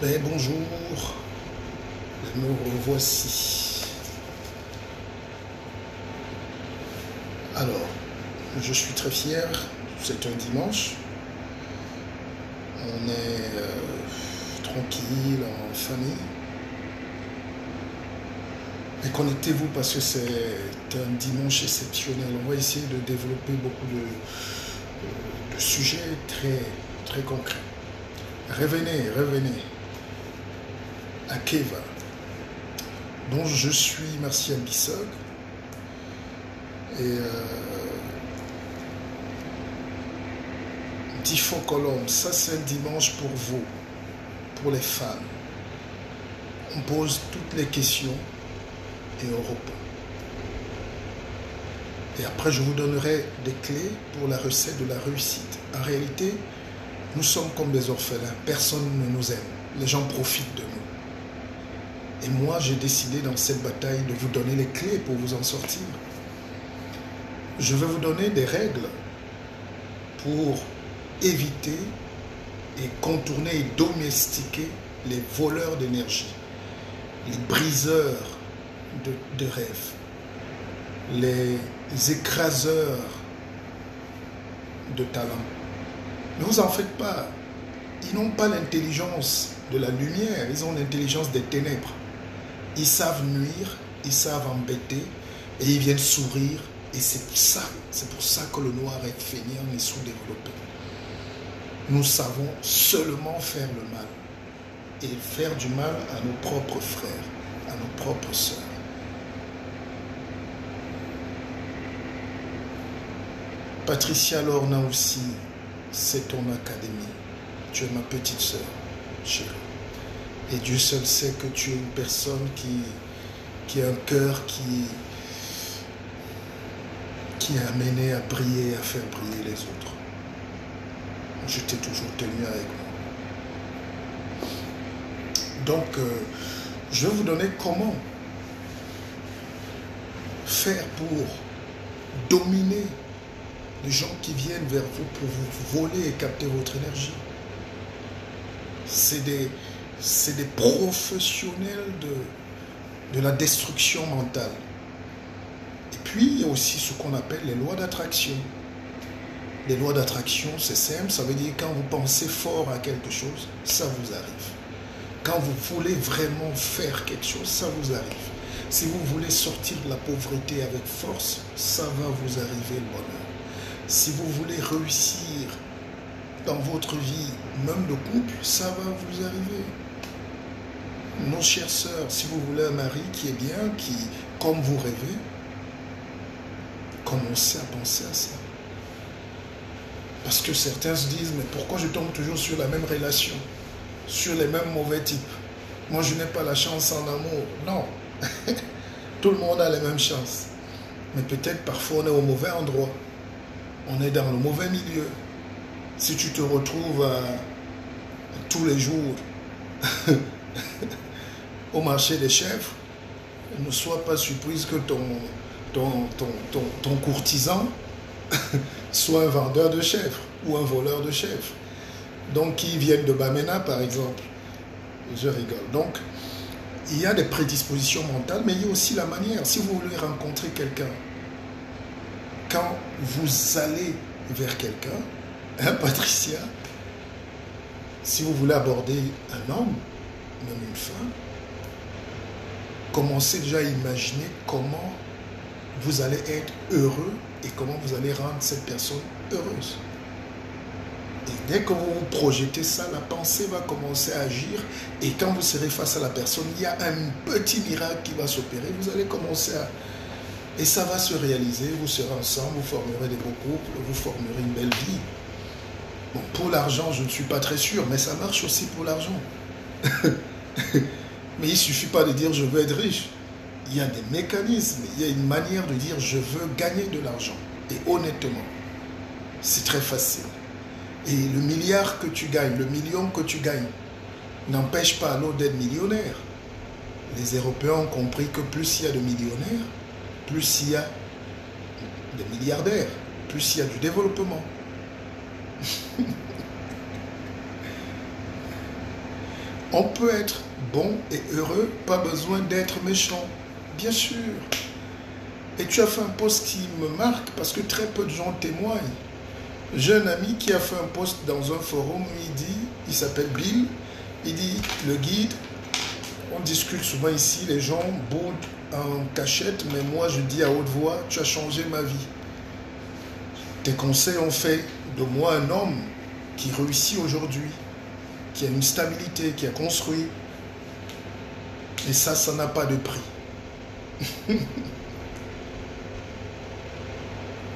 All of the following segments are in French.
Ben, bonjour, nous revoici. Alors, je suis très fier, c'est un dimanche. On est tranquille, en famille. Et connectez-vous parce que c'est un dimanche exceptionnel. On va essayer de développer beaucoup de sujets très, très concrets. Revenez à Keva, dont je suis Martial Bissog. Et Tifo Colombe, ça c'est un dimanche pour vous, pour les femmes. On pose toutes les questions et on répond. Et après, je vous donnerai des clés pour la recette de la réussite. En réalité, nous sommes comme des orphelins. Personne ne nous aime. Les gens profitent de nous. Et moi, j'ai décidé dans cette bataille de vous donner les clés pour vous en sortir. Je vais vous donner des règles pour éviter et contourner et domestiquer les voleurs d'énergie, les briseurs de rêves, les écraseurs de talent. Ne vous en faites pas. Ils n'ont pas l'intelligence de la lumière, ils ont l'intelligence des ténèbres. Ils savent nuire, ils savent embêter et ils viennent sourire. Et c'est pour ça que le noir est fainéant et sous-développé. Nous savons seulement faire le mal et faire du mal à nos propres frères, à nos propres sœurs. Patricia Lorna aussi, c'est ton académie. Tu es ma petite sœur, chérie. Et Dieu seul sait que tu es une personne qui a un cœur qui est amené à briller, à faire briller les autres. Je t'ai toujours tenu avec moi. Donc, je vais vous donner comment faire pour dominer les gens qui viennent vers vous pour vous voler et capter votre énergie. C'est des professionnels de la destruction mentale. Et puis, il y a aussi ce qu'on appelle les lois d'attraction. Les lois d'attraction, c'est simple, ça veut dire quand vous pensez fort à quelque chose, ça vous arrive. Quand vous voulez vraiment faire quelque chose, ça vous arrive. Si vous voulez sortir de la pauvreté avec force, ça va vous arriver le bonheur. Si vous voulez réussir dans votre vie, même de couple, ça va vous arriver. Nos chères sœurs, si vous voulez un mari qui est bien, qui, comme vous rêvez, commencez à penser à ça. Parce que certains se disent, mais pourquoi je tombe toujours sur la même relation, sur les mêmes mauvais types? Moi, je n'ai pas la chance en amour. Non. Tout le monde a les mêmes chances. Mais peut-être parfois on est au mauvais endroit. On est dans le mauvais milieu. Si tu te retrouves tous les jours au marché des chèvres, ne sois pas surprise que ton courtisan soit un vendeur de chèvres ou un voleur de chèvres. Donc, qui viennent de Bamena, par exemple. Je rigole. Donc, il y a des prédispositions mentales, mais il y a aussi la manière. Si vous voulez rencontrer quelqu'un, quand vous allez vers quelqu'un, hein, Patricia, si vous voulez aborder un homme, même une femme, commencez déjà à imaginer comment vous allez être heureux et comment vous allez rendre cette personne heureuse. Et dès que vous vous projetez ça, la pensée va commencer à agir. Et quand vous serez face à la personne, il y a un petit miracle qui va s'opérer. Vous allez commencer à... Et ça va se réaliser. Vous serez ensemble, vous formerez des beaux couples, vous formerez une belle vie. Bon, pour l'argent, je ne suis pas très sûr, mais ça marche aussi pour l'argent. Mais il ne suffit pas de dire je veux être riche. Il y a des mécanismes, il y a une manière de dire je veux gagner de l'argent. Et honnêtement, c'est très facile. Et le milliard que tu gagnes, le million que tu gagnes, n'empêche pas l'autre d'être millionnaire. Les Européens ont compris que plus il y a de millionnaires, plus il y a de milliardaires, plus il y a du développement. On peut être bon et heureux, pas besoin d'être méchant, bien sûr. Et tu as fait un post qui me marque parce que très peu de gens témoignent. J'ai un ami qui a fait un post dans un forum, il s'appelle Bill, il dit, le guide, on discute souvent ici, les gens boudent en cachette, mais moi je dis à haute voix, tu as changé ma vie. Tes conseils ont fait de moi un homme qui réussit aujourd'hui, qui a une stabilité, qui a construit. Et ça n'a pas de prix.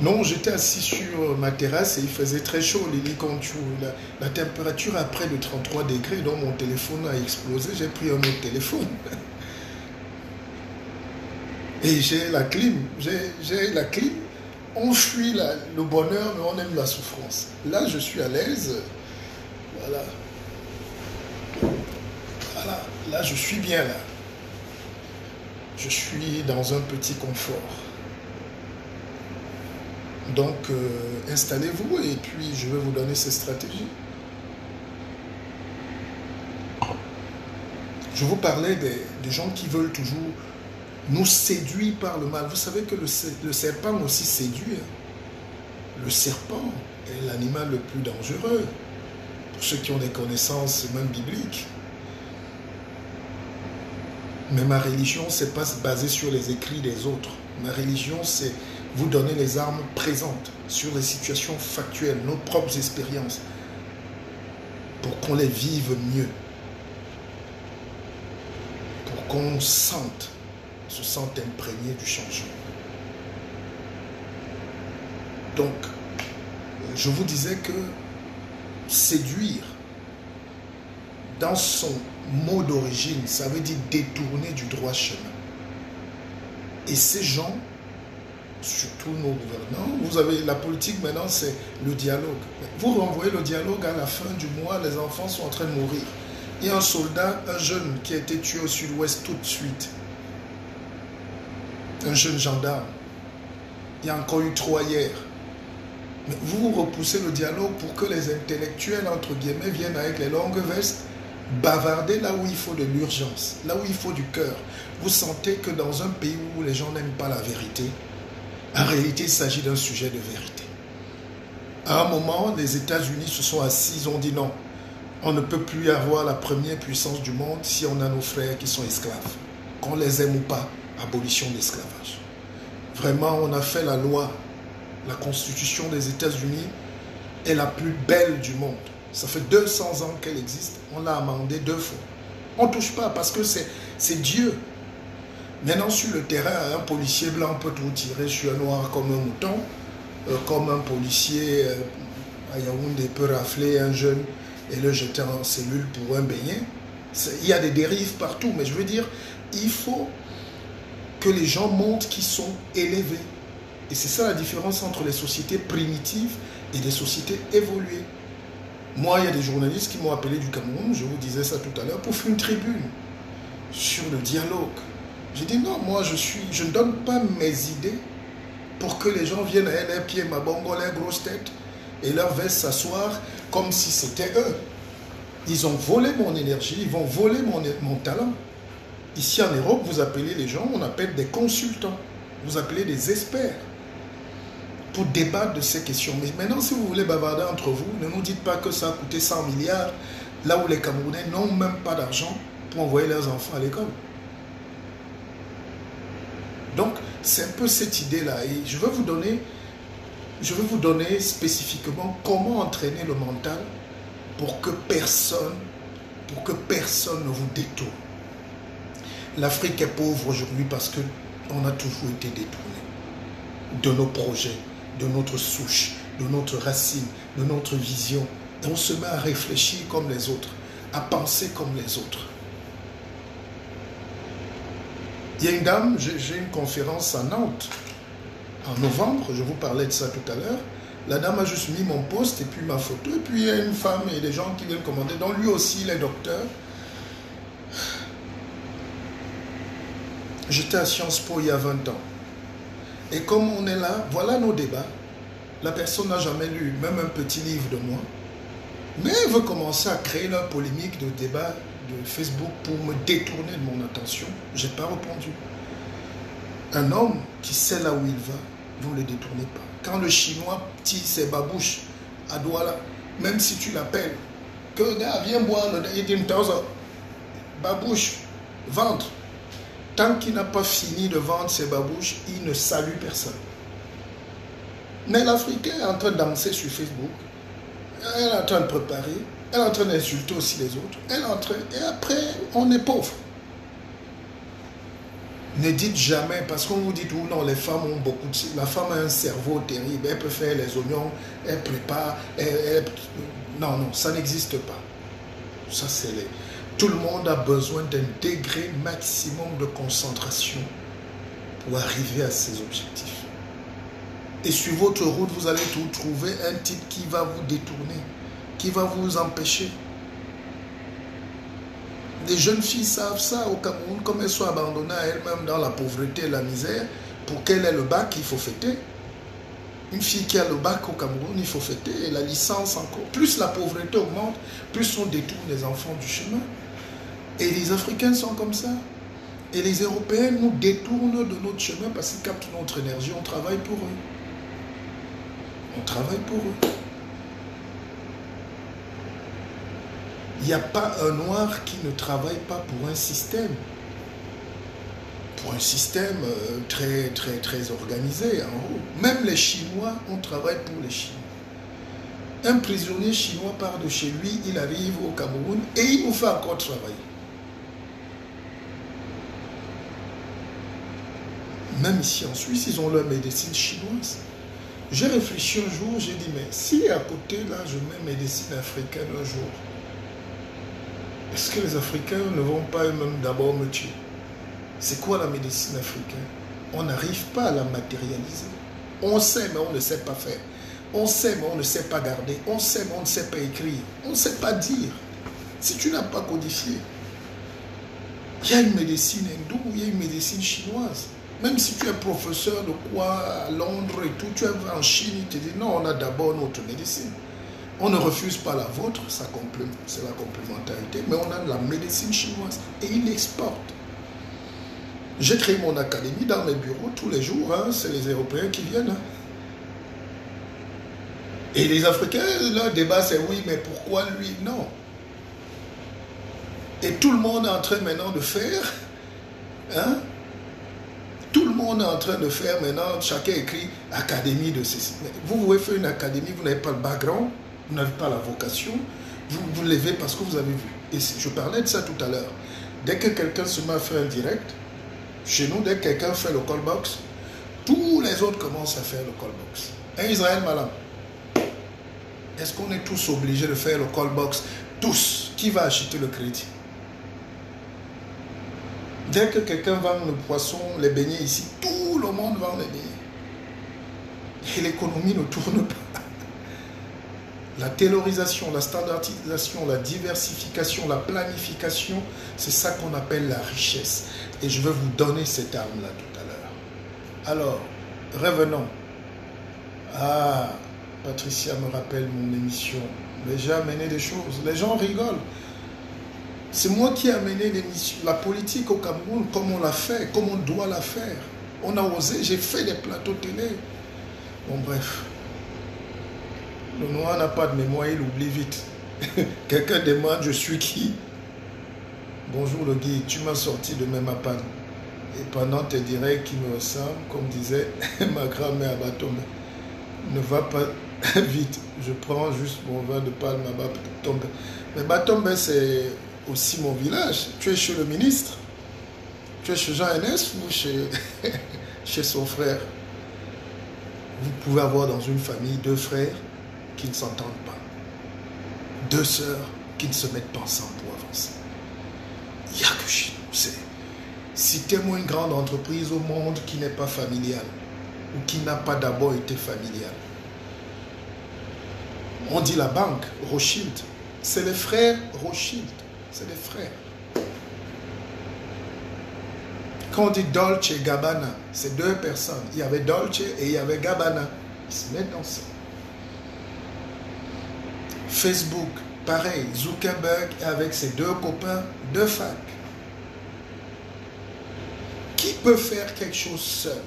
Non, j'étais assis sur ma terrasse et il faisait très chaud. Lily, quand la température a près de 33 degrés, donc mon téléphone a explosé. J'ai pris un autre téléphone. Et j'ai la clim. J'ai la clim. On fuit le bonheur, mais on aime la souffrance. Là, je suis à l'aise. Voilà. Voilà. Là, je suis bien là. Je suis dans un petit confort. Donc, installez-vous et puis je vais vous donner ces stratégies. Je vous parlais des gens qui veulent toujours nous séduire par le mal. Vous savez que le serpent aussi séduit. Le serpent est l'animal le plus dangereux. Pour ceux qui ont des connaissances même bibliques. Mais ma religion, c'est pas basé sur les écrits des autres. Ma religion, c'est vous donner les armes présentes sur les situations factuelles, nos propres expériences, pour qu'on les vive mieux, pour qu'on se sente imprégné du changement. Donc, je vous disais que séduire, dans son mot d'origine, ça veut dire détourner du droit chemin. Et ces gens, surtout nos gouvernants, vous avez la politique maintenant, c'est le dialogue. Vous renvoyez le dialogue à la fin du mois, les enfants sont en train de mourir. Il y a un soldat, un jeune qui a été tué au sud-ouest tout de suite. Un jeune gendarme. Il y a encore eu 3 hier. Mais vous repoussez le dialogue pour que les intellectuels, entre guillemets, viennent avec les longues vestes, bavarder là où il faut de l'urgence, là où il faut du cœur. Vous sentez que dans un pays où les gens n'aiment pas la vérité, en réalité, il s'agit d'un sujet de vérité. À un moment, les États-Unis se sont assis, ils ont dit non, on ne peut plus avoir la première puissance du monde si on a nos frères qui sont esclaves. Qu'on les aime ou pas, abolition de l'esclavage. Vraiment, on a fait la loi, la constitution des États-Unis est la plus belle du monde. Ça fait 200 ans qu'elle existe, on l'a amendée 2 fois. On ne touche pas parce que c'est Dieu. Maintenant, sur le terrain, un policier blanc peut tout tirer sur un noir comme un mouton, comme un policier à Yaoundé peut rafler un jeune et le jeter en cellule pour un beignet. Il y a des dérives partout, mais je veux dire, il faut que les gens montrent qu'ils sont élevés. Et c'est ça la différence entre les sociétés primitives et les sociétés évoluées. Moi, il y a des journalistes qui m'ont appelé du Cameroun, je vous disais ça tout à l'heure, pour faire une tribune sur le dialogue. J'ai dit non, moi je ne donne pas mes idées pour que les gens viennent à les pieds, ma bongo, les grosses têtes et leur vestes s'asseoir comme si c'était eux. Ils ont volé mon énergie, ils vont voler mon talent. Ici en Europe, vous appelez les gens, on appelle des consultants, vous appelez des experts pour débattre de ces questions. Mais maintenant, si vous voulez bavarder entre vous, ne nous dites pas que ça a coûté 100 milliards, là où les Camerounais n'ont même pas d'argent pour envoyer leurs enfants à l'école. Donc, c'est un peu cette idée-là. Et je vais vous donner spécifiquement comment entraîner le mental pour que personne ne vous détourne. L'Afrique est pauvre aujourd'hui parce qu'on a toujours été détourné de nos projets, de notre souche, de notre racine, de notre vision. Et on se met à réfléchir comme les autres, à penser comme les autres. Il y a une dame, j'ai une conférence à Nantes en novembre, je vous parlais de ça tout à l'heure. La dame a juste mis mon post et puis ma photo. Et puis il y a une femme et des gens qui viennent commander. Donc lui aussi, il est docteur. J'étais à Sciences Po il y a 20 ans. Et comme on est là, voilà nos débats. La personne n'a jamais lu même un petit livre de moi. Mais elle veut commencer à créer leur polémique de débat de Facebook pour me détourner de mon attention. Je n'ai pas répondu. Un homme qui sait là où il va, vous ne le détournez pas. Quand le Chinois tire ses babouches à Douala, même si tu l'appelles, que gars, viens boire le babouche, ventre. Tant qu'il n'a pas fini de vendre ses babouches, il ne salue personne. Mais l'Africain est en train de danser sur Facebook, elle est en train de préparer, elle est en train d'insulter aussi les autres, elle est en train, et après, on est pauvre. Ne dites jamais, parce qu'on vous dit, oh non, les femmes ont beaucoup de... La femme a un cerveau terrible, elle peut faire les oignons, elle prépare, non, non, ça n'existe pas. Ça, c'est les... Tout le monde a besoin d'un degré maximum de concentration pour arriver à ses objectifs. Et sur votre route, vous allez trouver un type qui va vous détourner, qui va vous empêcher. Les jeunes filles savent ça au Cameroun, comme elles sont abandonnées à elles-mêmes dans la pauvreté et la misère. Pour qu'elle ait le bac, il faut fêter. Une fille qui a le bac au Cameroun, il faut fêter. Et la licence encore. Plus la pauvreté augmente, plus on détourne les enfants du chemin. Et les Africains sont comme ça. Et les Européens nous détournent de notre chemin parce qu'ils captent notre énergie. On travaille pour eux. On travaille pour eux. Il n'y a pas un noir qui ne travaille pas pour un système. Pour un système très, très, très organisé en haut. Même les Chinois, on travaille pour les Chinois. Un prisonnier chinois part de chez lui, il arrive au Cameroun et il nous fait encore travailler. Même ici en Suisse, ils ont leur médecine chinoise. J'ai réfléchi un jour, j'ai dit, mais si à côté, là, je mets médecine africaine un jour, est-ce que les Africains ne vont pas eux-mêmes d'abord me tuer? C'est quoi la médecine africaine? On n'arrive pas à la matérialiser. On sait, mais on ne sait pas faire. On sait, mais on ne sait pas garder. On sait, mais on ne sait pas écrire. On ne sait pas dire. Si tu n'as pas codifié, il y a une médecine hindoue, il y a une médecine chinoise. Même si tu es professeur de quoi à Londres et tout, tu es en Chine, ils te disent non, on a d'abord notre médecine. On ne refuse pas la vôtre, c'est la complémentarité, mais on a la médecine chinoise et ils l'exportent. J'ai créé mon académie dans mes bureaux tous les jours, hein, c'est les Européens qui viennent. Hein. Et les Africains, leur débat c'est oui, mais pourquoi lui? Non. Et tout le monde est en train maintenant de faire, hein, tout le monde est en train de faire maintenant, chacun écrit académie de ceci. Vous pouvez faire une académie, vous n'avez pas le background, vous n'avez pas la vocation, vous vous levez parce que vous avez vu. Et je parlais de ça tout à l'heure. Dès que quelqu'un se met à faire un direct, chez nous, dès que quelqu'un fait le callbox, tous les autres commencent à faire le callbox. Un Israël Malam. Est-ce qu'on est tous obligés de faire le callbox? Tous. Qui va acheter le crédit? Dès que quelqu'un vend le poisson, les beignets ici, tout le monde vend les beignets. Et l'économie ne tourne pas. La taylorisation, la standardisation, la diversification, la planification, c'est ça qu'on appelle la richesse. Et je vais vous donner cette arme-là tout à l'heure. Alors, revenons. Ah, Patricia me rappelle mon émission. Mais j'ai amené des choses. Les gens rigolent. C'est moi qui ai amené l'émission, la politique au Cameroun, comme on l'a fait, comme on doit la faire. On a osé, j'ai fait des plateaux télé. Bon, bref. Le noir n'a pas de mémoire, il oublie vite. Quelqu'un demande, je suis qui? Bonjour le guide, tu m'as sorti de mes mapan. Et pendant tes directs qui me ressemblent, comme disait ma grand-mère à Batombe, ne va pas vite. Je prends juste mon vin de palme à Batombe. Mais Batombe, c'est aussi mon village. Tu es chez le ministre? Tu es chez Jean Henès ou chez son frère? Vous pouvez avoir dans une famille deux frères qui ne s'entendent pas. Deux sœurs qui ne se mettent pas ensemble pour avancer. Il n'y a que chez nous. Citez-moi une grande entreprise au monde qui n'est pas familiale ou qui n'a pas d'abord été familiale. On dit la banque, Rothschild. C'est les frères Rothschild. C'est des frères. Quand on dit Dolce et Gabbana, c'est deux personnes. Il y avait Dolce et il y avait Gabbana. Ils se mettent ensemble. Facebook, Pareil, Zuckerberg avec ses 2 copains de fac. Qui peut faire quelque chose seul?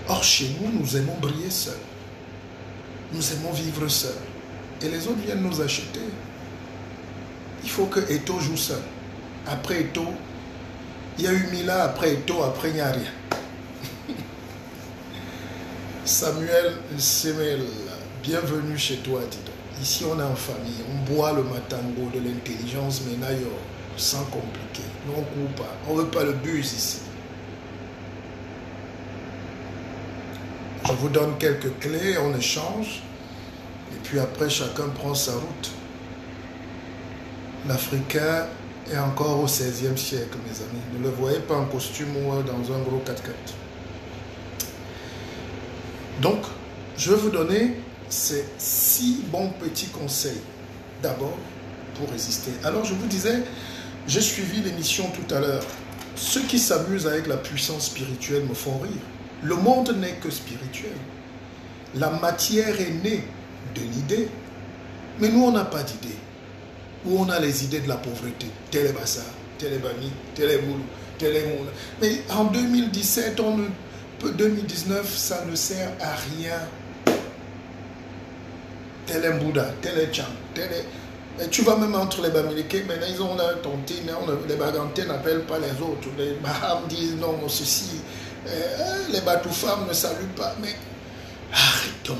Or, chez nous, nous aimons briller seuls. Nous aimons vivre seuls. Et les autres viennent nous acheter. Il faut que Eto'o joue seul. Après Eto'o, il y a eu Mila, après Eto'o, après il n'y a rien. Samuel Semel, bienvenue chez toi, dis donc. Ici, on est en famille. On boit le matango de l'intelligence, mais nayo, sans compliquer. Non, on ne coupe pas. On ne veut pas le buzz ici. Je vous donne quelques clés, on échange. Et puis après, chacun prend sa route. L'Africain est encore au XVIe siècle, mes amis. Ne le voyez pas en costume ou dans un gros 4x4. Donc, je vais vous donner ces 6 bons petits conseils. D'abord, pour résister. Alors, je vous disais, j'ai suivi l'émission tout à l'heure. Ceux qui s'amusent avec la puissance spirituelle me font rire. Le monde n'est que spirituel. La matière est née de l'idée. Mais nous, on n'a pas d'idée. Où on a les idées de la pauvreté. Tel est Bassa, tel est Bami, tel est Moulou, tel est Moula. Mais en 2017, 2019, ça ne sert à rien. Tel est Bouddha, tel est Tchang, tel est... Et tu vas même entre les Bamileke, maintenant ils ont la tontine, les Bagantés n'appellent pas les autres. Les Baham disent non, ceci. Les Batoufam ne saluent pas. Mais arrêtons.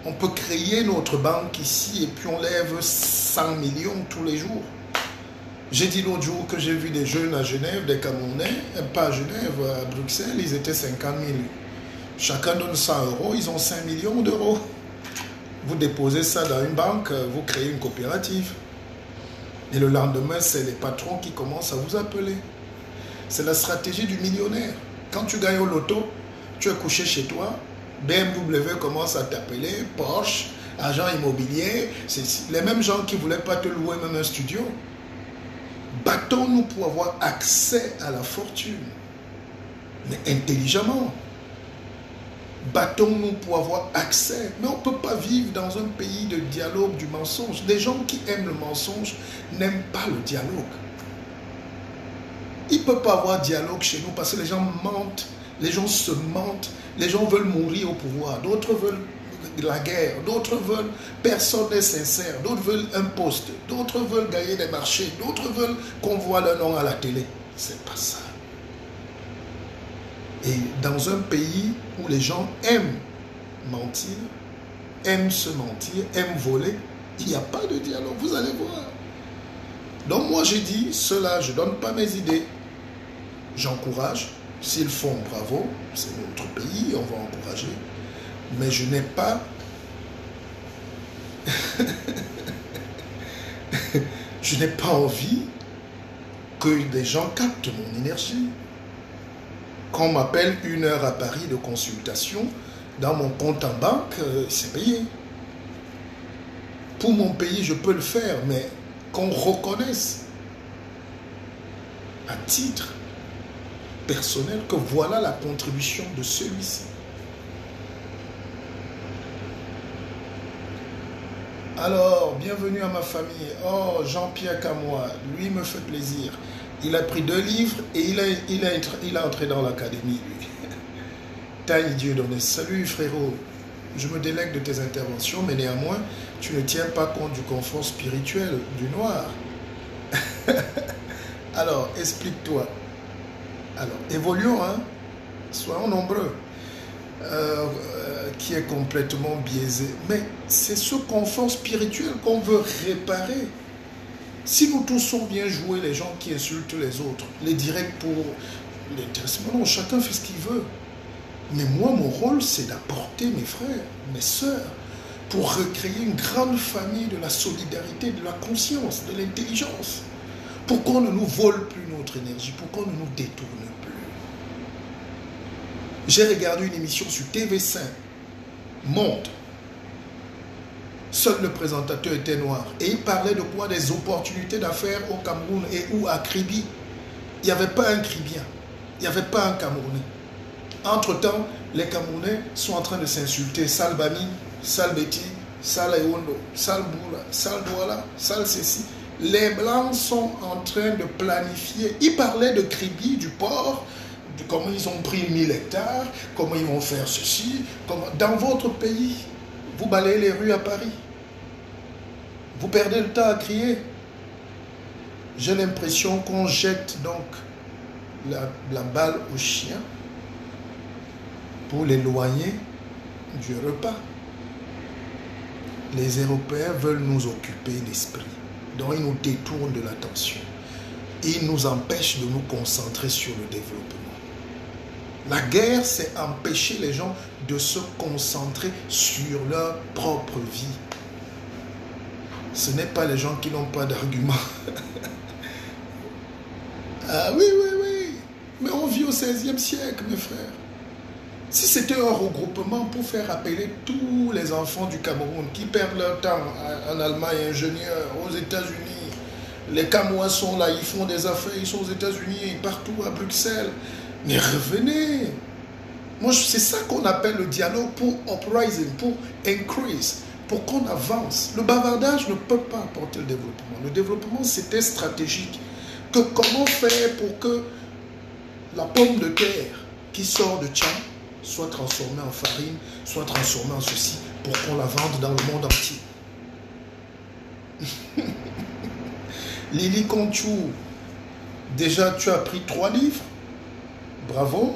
On peut créer notre banque ici et puis on lève 100 millions tous les jours. J'ai dit l'autre jour que j'ai vu des jeunes à Genève, des Camerounais, pas à Genève, à Bruxelles, ils étaient 50 000. Chacun donne 100 €, ils ont 5 millions d'euros. Vous déposez ça dans une banque, vous créez une coopérative. Et le lendemain, c'est les patrons qui commencent à vous appeler. C'est la stratégie du millionnaire. Quand tu gagnes au loto, tu es couché chez toi, BMW commence à t'appeler, Porsche, agent immobilier, c'est les mêmes gens qui ne voulaient pas te louer même un studio. Battons-nous pour avoir accès à la fortune, mais intelligemment. Battons-nous pour avoir accès. Mais on ne peut pas vivre dans un pays de dialogue du mensonge. Les gens qui aiment le mensonge n'aiment pas le dialogue. Il ne peut pas avoir dialogue chez nous parce que les gens mentent, les gens se mentent, les gens veulent mourir au pouvoir, d'autres veulent la guerre, d'autres veulent, personne n'est sincère, d'autres veulent un poste, d'autres veulent gagner des marchés, d'autres veulent qu'on voit leur nom à la télé. C'est pas ça. Et dans un pays où les gens aiment mentir, aiment se mentir, aiment voler, il n'y a pas de dialogue, vous allez voir. Donc moi j'ai dit, cela, je ne donne pas mes idées, j'encourage. S'ils font, bravo, c'est notre pays, on va encourager. Mais je n'ai pas... je n'ai pas envie que des gens captent mon énergie. Quand on m'appelle 1 heure à Paris de consultation, dans mon compte en banque, c'est payé. Pour mon pays, je peux le faire, mais qu'on reconnaisse à titre personnel que voilà la contribution de celui-ci. Alors, bienvenue à ma famille. Oh, Jean-Pierre Camois, lui me fait plaisir. Il a pris 2 livres et il est entré dans l'académie, lui. Taille Dieu donné. Salut frérot, je me délègue de tes interventions, mais néanmoins, tu ne tiens pas compte du confort spirituel du noir. Alors, explique-toi. Alors, évoluons, hein? Soyons nombreux, qui est complètement biaisé. Mais c'est ce confort spirituel qu'on veut réparer. Si nous tous sommes bien joués, les gens qui insultent les autres, les directs pour l'intéressement, non, chacun fait ce qu'il veut. Mais moi, mon rôle, c'est d'apporter mes frères, mes sœurs, pour recréer une grande famille de la solidarité, de la conscience, de l'intelligence. Pour qu'on ne nous vole plus notre énergie, pour qu'on ne nous détourne plus. J'ai regardé une émission sur TV5, Monde. Seul le présentateur était noir. Et il parlait de quoi? Des opportunités d'affaires au Cameroun et ou à Kribi. Il n'y avait pas un Kribien. Il n'y avait pas un Camerounais. Entre-temps, les Camerounais sont en train de s'insulter. Sale Bami, sale Betty, sale Ewondo, sale Boula, sale Douala, sale ceci. Les Blancs sont en train de planifier. Ils parlaient de Kribi, du port, de comment ils ont pris 1000 hectares, comment ils vont faire ceci. Dans votre pays, vous balayez les rues à Paris. Vous perdez le temps à crier. J'ai l'impression qu'on jette donc la balle au chien pour l'éloigner du repas. Les Européens veulent nous occuper l'esprit. Donc ils nous détournent de l'attention. Ils nous empêchent de nous concentrer sur le développement. La guerre, c'est empêcher les gens de se concentrer sur leur propre vie. Ce n'est pas les gens qui n'ont pas d'argument. Ah oui, oui, oui. Mais on vit au XVIe siècle, mes frères. Si c'était un regroupement pour faire appeler tous les enfants du Cameroun qui perdent leur temps en Allemagne, ingénieurs, aux États-Unis, les Camerounais sont là, ils font des affaires, ils sont aux États-Unis, partout à Bruxelles. Mais revenez. Moi, c'est ça qu'on appelle le dialogue pour uprising, pour increase, pour qu'on avance. Le bavardage ne peut pas apporter le développement. Le développement, c'était stratégique. Comment faire pour que la pomme de terre qui sort de Tchad soit transformée en farine, soit transformée en ceci, pour qu'on la vende dans le monde entier. Lily Conchou, déjà tu as pris 3 livres, bravo,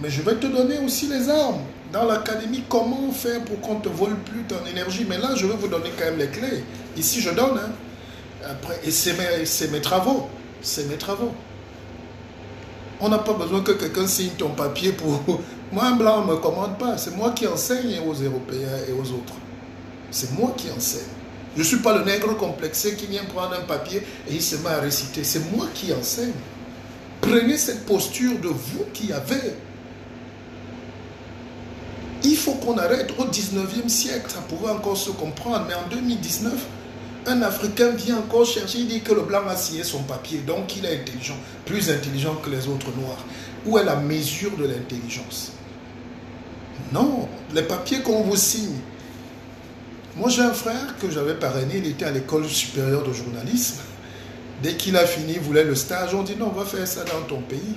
mais je vais te donner aussi les armes. Dans l'académie, comment faire pour qu'on ne te vole plus ton énergie. Mais là, je vais vous donner quand même les clés. Ici, je donne. Hein. Après, et c'est mes travaux. C'est mes travaux. On n'a pas besoin que quelqu'un signe ton papier pour... Moi, un blanc ne me commande pas. C'est moi qui enseigne aux Européens et aux autres. C'est moi qui enseigne. Je ne suis pas le nègre complexé qui vient prendre un papier et il se met à réciter. C'est moi qui enseigne. Prenez cette posture de vous qui avez. Il faut qu'on arrête. Au 19e siècle, ça pouvait encore se comprendre. Mais en 2019, un Africain vient encore chercher, il dit que le blanc a signé son papier. Donc il est intelligent, plus intelligent que les autres noirs. Où est la mesure de l'intelligence? Non, les papiers qu'on vous signe. Moi j'ai un frère que j'avais parrainé, il était à l'école supérieure de journalisme. Dès qu'il a fini, il voulait le stage. On dit non, on va faire ça dans ton pays.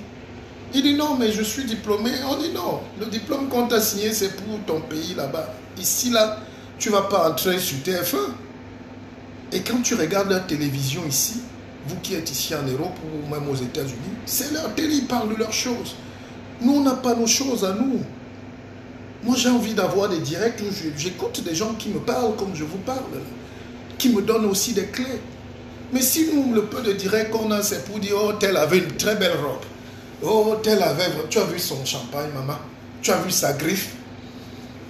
Il dit non, mais je suis diplômé. On dit non, le diplôme qu'on t'a signé, c'est pour ton pays là-bas. Ici, là, tu ne vas pas entrer sur TF1. Et quand tu regardes la télévision ici, vous qui êtes ici en Europe ou même aux États-Unis, c'est leur télé, ils parlent de leurs choses. Nous, on n'a pas nos choses à nous. Moi, j'ai envie d'avoir des directs où j'écoute des gens qui me parlent comme je vous parle, qui me donnent aussi des clés. Mais si nous, le peu de directs qu'on a, c'est pour dire, oh, tel avait une très belle robe. Oh, tel avait... Tu as vu son champagne, maman? Tu as vu sa griffe?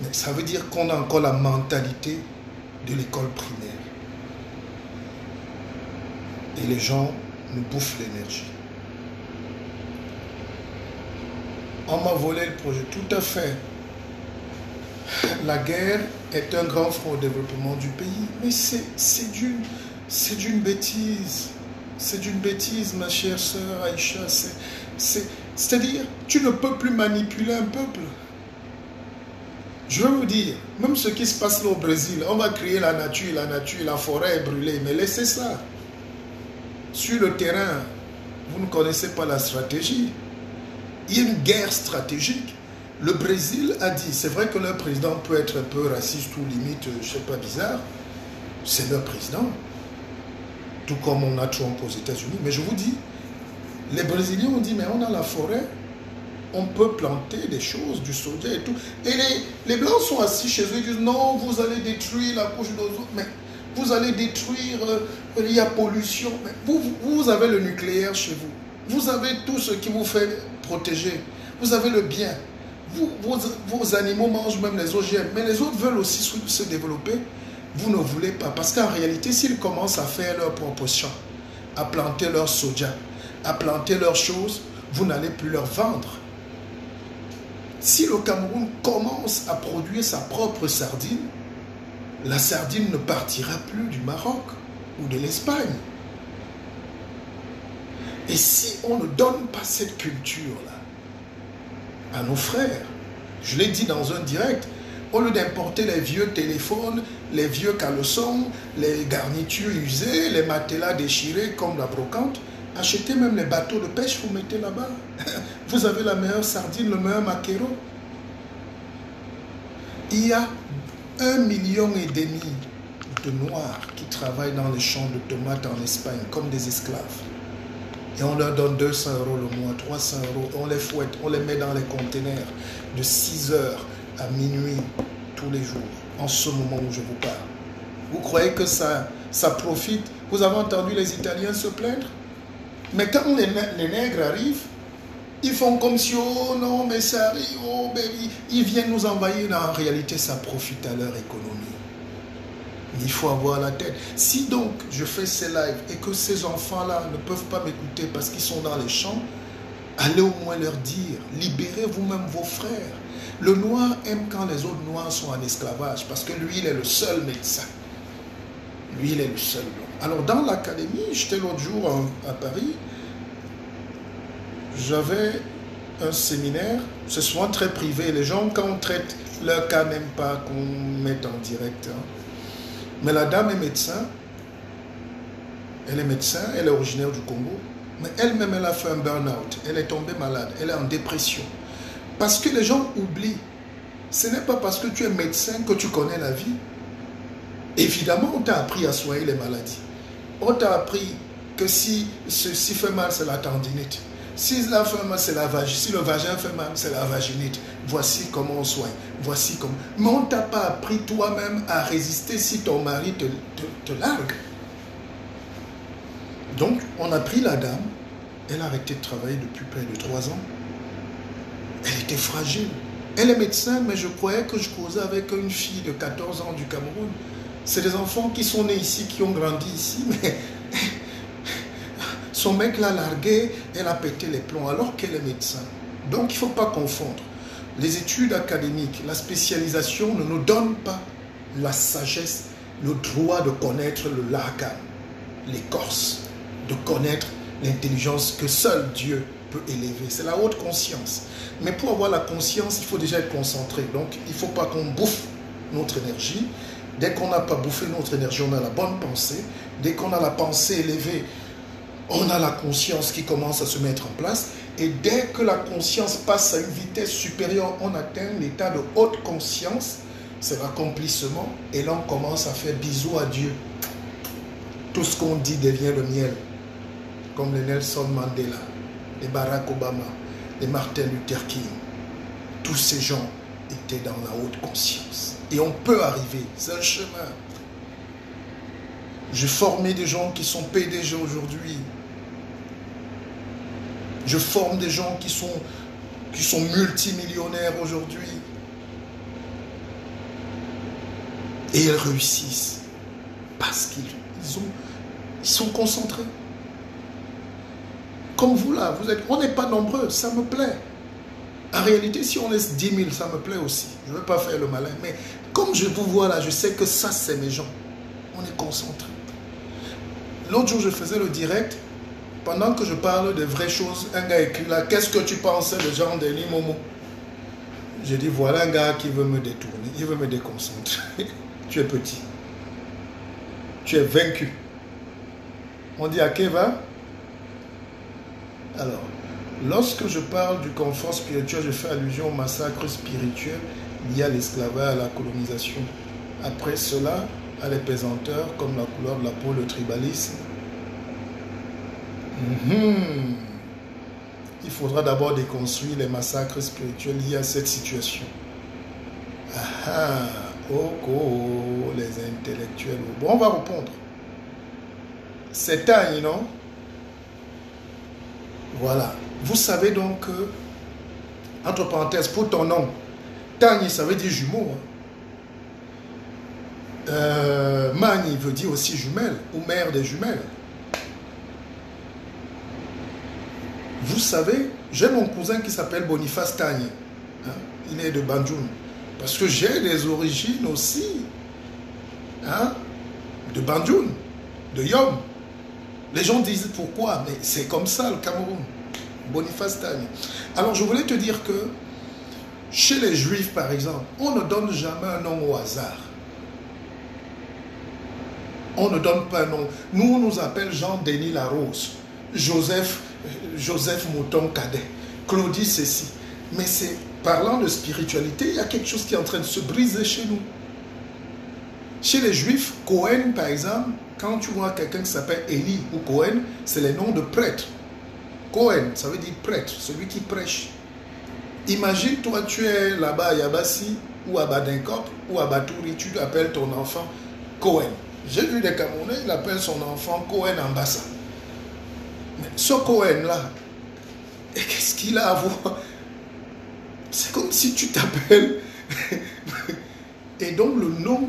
Mais ça veut dire qu'on a encore la mentalité de l'école primaire. Et les gens nous bouffent l'énergie. On m'a volé le projet, tout à fait. La guerre est un grand frein au développement du pays. Mais c'est d'une bêtise. C'est d'une bêtise, ma chère sœur Aïcha. C'est-à-dire, tu ne peux plus manipuler un peuple. Je veux vous dire, même ce qui se passe là au Brésil, on va créer la nature, la forêt est brûlée, mais laissez ça. Sur le terrain, vous ne connaissez pas la stratégie. Il y a une guerre stratégique. Le Brésil a dit, c'est vrai que leur président peut être un peu raciste ou limite, je ne sais pas, bizarre. C'est leur président. Tout comme on a Trump aux États-Unis. Mais je vous dis, les Brésiliens ont dit, mais on a la forêt, on peut planter des choses, du soja et tout. Et les Blancs sont assis chez eux, ils disent, non, vous allez détruire la couche d'ozone, mais vous allez détruire, il y a pollution. Mais vous avez le nucléaire chez vous. Vous avez tout ce qui vous fait protéger. Vous avez le bien. Vos animaux mangent même les OGM. Mais les autres veulent aussi se développer. Vous ne voulez pas. Parce qu'en réalité, s'ils commencent à faire leur propre champ, à planter leur soja, à planter leurs choses, vous n'allez plus leur vendre. Si le Cameroun commence à produire sa propre sardine, la sardine ne partira plus du Maroc ou de l'Espagne. Et si on ne donne pas cette culture-là à nos frères, Je l'ai dit dans un direct. Au lieu d'importer les vieux téléphones, les vieux caleçons, les garnitures usées, les matelas déchirés comme la brocante, achetez même les bateaux de pêche, vous mettez là-bas. Vous avez la meilleure sardine, le meilleur maquereau. Il y a 1,5 million de Noirs qui travaillent dans les champs de tomates en Espagne comme des esclaves. Et on leur donne 200 € le mois, 300 €. On les fouette, on les met dans les conteneurs de 6 heures à minuit tous les jours, en ce moment où je vous parle. Vous croyez que ça profite? Vous avez entendu les Italiens se plaindre? Mais quand les nègres arrivent, ils font comme si, oh non, mais ça arrive, oh baby. Ils viennent nous envahir, en réalité, ça profite à leur économie. Il faut avoir la tête. Si donc je fais ces lives et que ces enfants-là ne peuvent pas m'écouter parce qu'ils sont dans les champs, allez au moins leur dire, libérez vous-même vos frères. Le noir aime quand les autres noirs sont en esclavage parce que lui, il est le seul médecin. Lui, il est le seul blanc. Alors dans l'académie, j'étais l'autre jour à Paris, j'avais un séminaire, c'est souvent très privé. Les gens, quand on traite leur cas, n'aiment pas qu'on mette en direct. Mais la dame est médecin, elle est originaire du Congo, mais elle-même, elle a fait un burn-out, elle est tombée malade, elle est en dépression. Parce que les gens oublient, ce n'est pas parce que tu es médecin que tu connais la vie. Évidemment, on t'a appris à soigner les maladies. On t'a appris que si ceci fait mal, c'est la tendinite. Si la fait mal, c'est la vagine. Si le vagin fait mal, c'est la vaginite. Voici comment on soigne. Voici comment. Mais on ne t'a pas appris toi-même à résister si ton mari te largue. Donc, on a pris la dame. Elle a arrêté de travailler depuis près de 3 ans. Elle était fragile. Elle est médecin, mais je croyais que je causais avec une fille de 14 ans du Cameroun. C'est des enfants qui sont nés ici, qui ont grandi ici, mais son mec l'a larguée, elle a pété les plombs alors qu'elle est médecin. Donc il ne faut pas confondre. Les études académiques, la spécialisation ne nous donne pas la sagesse, le droit de connaître le l'arcane, l'écorce, de connaître l'intelligence que seul Dieu peut élever. C'est la haute conscience. Mais pour avoir la conscience, il faut déjà être concentré. Donc il ne faut pas qu'on bouffe notre énergie. Dès qu'on n'a pas bouffé notre énergie, on a la bonne pensée. Dès qu'on a la pensée élevée, on a la conscience qui commence à se mettre en place. Et dès que la conscience passe à une vitesse supérieure, on atteint l'état de haute conscience. C'est l'accomplissement. Et là, on commence à faire bisous à Dieu. Tout ce qu'on dit devient le miel. Comme les Nelson Mandela, les Barack Obama, les Martin Luther King. Tous ces gens étaient dans la haute conscience. Et on peut arriver. C'est un chemin. J'ai formé des gens qui sont PDG aujourd'hui. Je forme des gens qui sont multimillionnaires aujourd'hui. Et ils réussissent. Parce qu'ils sont concentrés. Comme vous là, on n'est pas nombreux, ça me plaît. En réalité, si on est 10 000, ça me plaît aussi. Je ne veux pas faire le malin. Mais comme je vous vois là, je sais que ça, c'est mes gens. On est concentrés. L'autre jour, je faisais le direct. Pendant que je parle de vraies choses, un gars écrit là, qu'est-ce que tu pensais de Jean-Denis Momo? J'ai dit, voilà un gars qui veut me détourner. Il veut me déconcentrer. Tu es petit. Tu es vaincu. On dit à Keva. Alors, lorsque je parle du confort spirituel, je fais allusion au massacre spirituel lié à l'esclavage, à la colonisation. Après cela, à l'épesanteurs comme la couleur de la peau, le tribalisme. Il faudra d'abord déconstruire les massacres spirituels liés à cette situation. Les intellectuels. Bon, on va répondre. C'est Tani, non? Voilà. Vous savez donc que, entre parenthèses, pour ton nom, Tani, ça veut dire jumeau. Mani veut dire aussi jumelle, ou mère des jumelles. Vous savez, j'ai mon cousin qui s'appelle Boniface Tani. Il est de Banjoun. Parce que j'ai des origines aussi de Banjoun, de Yom. Les gens disent pourquoi, mais c'est comme ça le Cameroun. Boniface Tani. Alors je voulais te dire que Chez les Juifs, par exemple, on ne donne jamais un nom au hasard. On ne donne pas un nom. Nous, on nous appelle Jean-Denis Larose, Joseph Mouton Cadet, Claudie ceci. Mais c'est, parlant de spiritualité, il y a quelque chose qui est en train de se briser chez nous. Chez les Juifs, Cohen, par exemple, quand tu vois quelqu'un qui s'appelle Élie ou Cohen, c'est les noms de prêtres. Cohen, ça veut dire prêtre, celui qui prêche. Imagine, toi, tu es là-bas à Yabassi, ou à Badinkop, ou à Batouri, tu appelles ton enfant Cohen. J'ai vu des Camerounais, il appelle son enfant Cohen Ambassa. Mais ce Cohen-là, qu'est-ce qu'il a à voir? C'est comme si tu t'appelles. Et donc le nom,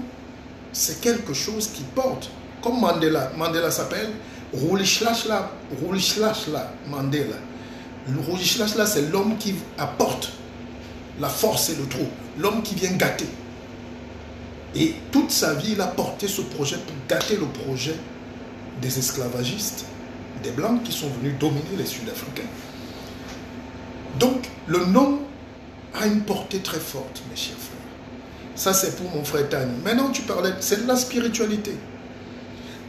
c'est quelque chose qui porte. Comme Mandela. Mandela s'appelle Rolihlahla Mandela. Le Rolihlahla, c'est l'homme qui apporte la force et le trou. L'homme qui vient gâter. Et toute sa vie, il a porté ce projet pour gâter le projet des esclavagistes, des Blancs qui sont venus dominer les Sud-Africains. Donc, le nom a une portée très forte, mes chers frères. Ça, c'est pour mon frère Tani. Maintenant, tu parlais, c'est de la spiritualité.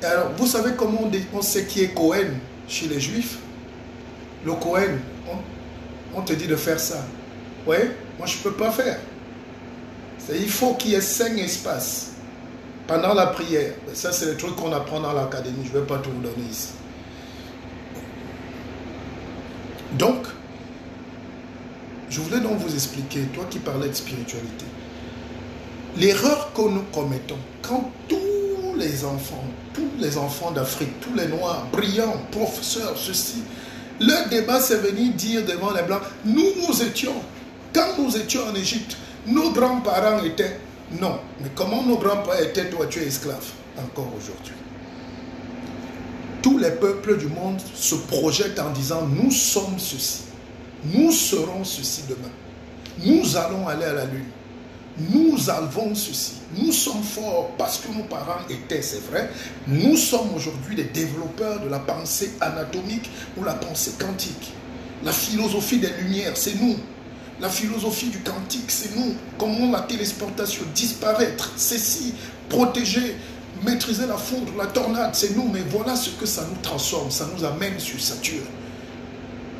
Et alors, vous savez comment on sait qui est Cohen chez les Juifs? Le Cohen, on te dit de faire ça. Oui, moi, je ne peux pas faire. Il faut qu'il y ait 5 espaces pendant la prière. Ça, c'est le truc qu'on apprend dans l'académie. Je ne vais pas tout vous donner ici. Donc, je voulais donc vous expliquer, toi qui parlais de spiritualité, l'erreur que nous commettons quand tous les enfants d'Afrique, tous les Noirs, brillants, professeurs, ceci, leur débat c'est venir dire devant les Blancs, nous étions, quand nous étions en Égypte, nos grands-parents étaient, non, mais comment nos grands-parents étaient, toi tu es esclave, encore aujourd'hui. Tous les peuples du monde se projettent en disant, nous sommes ceci. Nous serons ceci demain. Nous allons aller à la lune. Nous avons ceci. Nous sommes forts parce que nos parents étaient, c'est vrai. Nous sommes aujourd'hui les développeurs de la pensée anatomique ou la pensée quantique. La philosophie des Lumières, c'est nous. La philosophie du quantique, c'est nous. Comment la téléportation, disparaître, ceci, protéger, maîtriser la foudre, la tornade, c'est nous. Mais voilà ce que ça nous transforme, ça nous amène sur Saturne.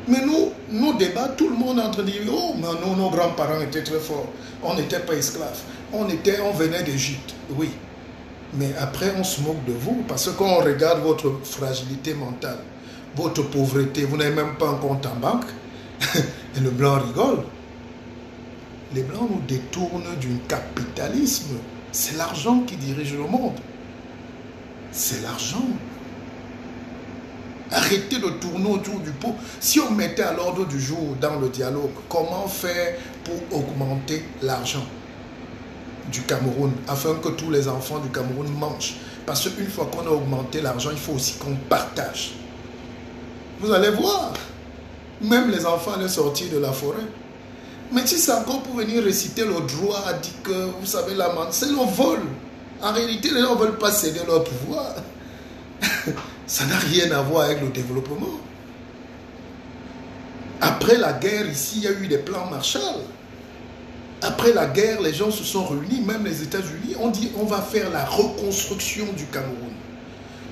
Mais nous, nos débats, tout le monde est en train de dire, oh, mais nous, nos grands-parents étaient très forts. On n'était pas esclaves. On venait d'Égypte. Oui. Mais après, on se moque de vous parce qu'on regarde votre fragilité mentale, votre pauvreté. Vous n'avez même pas un compte en banque. Et le blanc rigole. Les blancs nous détournent du capitalisme. C'est l'argent qui dirige le monde. C'est l'argent. Arrêtez de tourner autour du pot. Si on mettait à l'ordre du jour dans le dialogue, comment faire pour augmenter l'argent du Cameroun, afin que tous les enfants du Cameroun mangent. Parce qu'une fois qu'on a augmenté l'argent, il faut aussi qu'on partage. Vous allez voir, même les enfants allaient sortir de la forêt. Mais si c'est encore pour venir réciter le droit, à dire que, vous savez, l'amende, c'est le vol. En réalité, les gens ne veulent pas céder leur pouvoir. Ça n'a rien à voir avec le développement. Après la guerre, ici, il y a eu des plans Marshall. Après la guerre, les gens se sont réunis, même les États-Unis, on dit on va faire la reconstruction du Cameroun.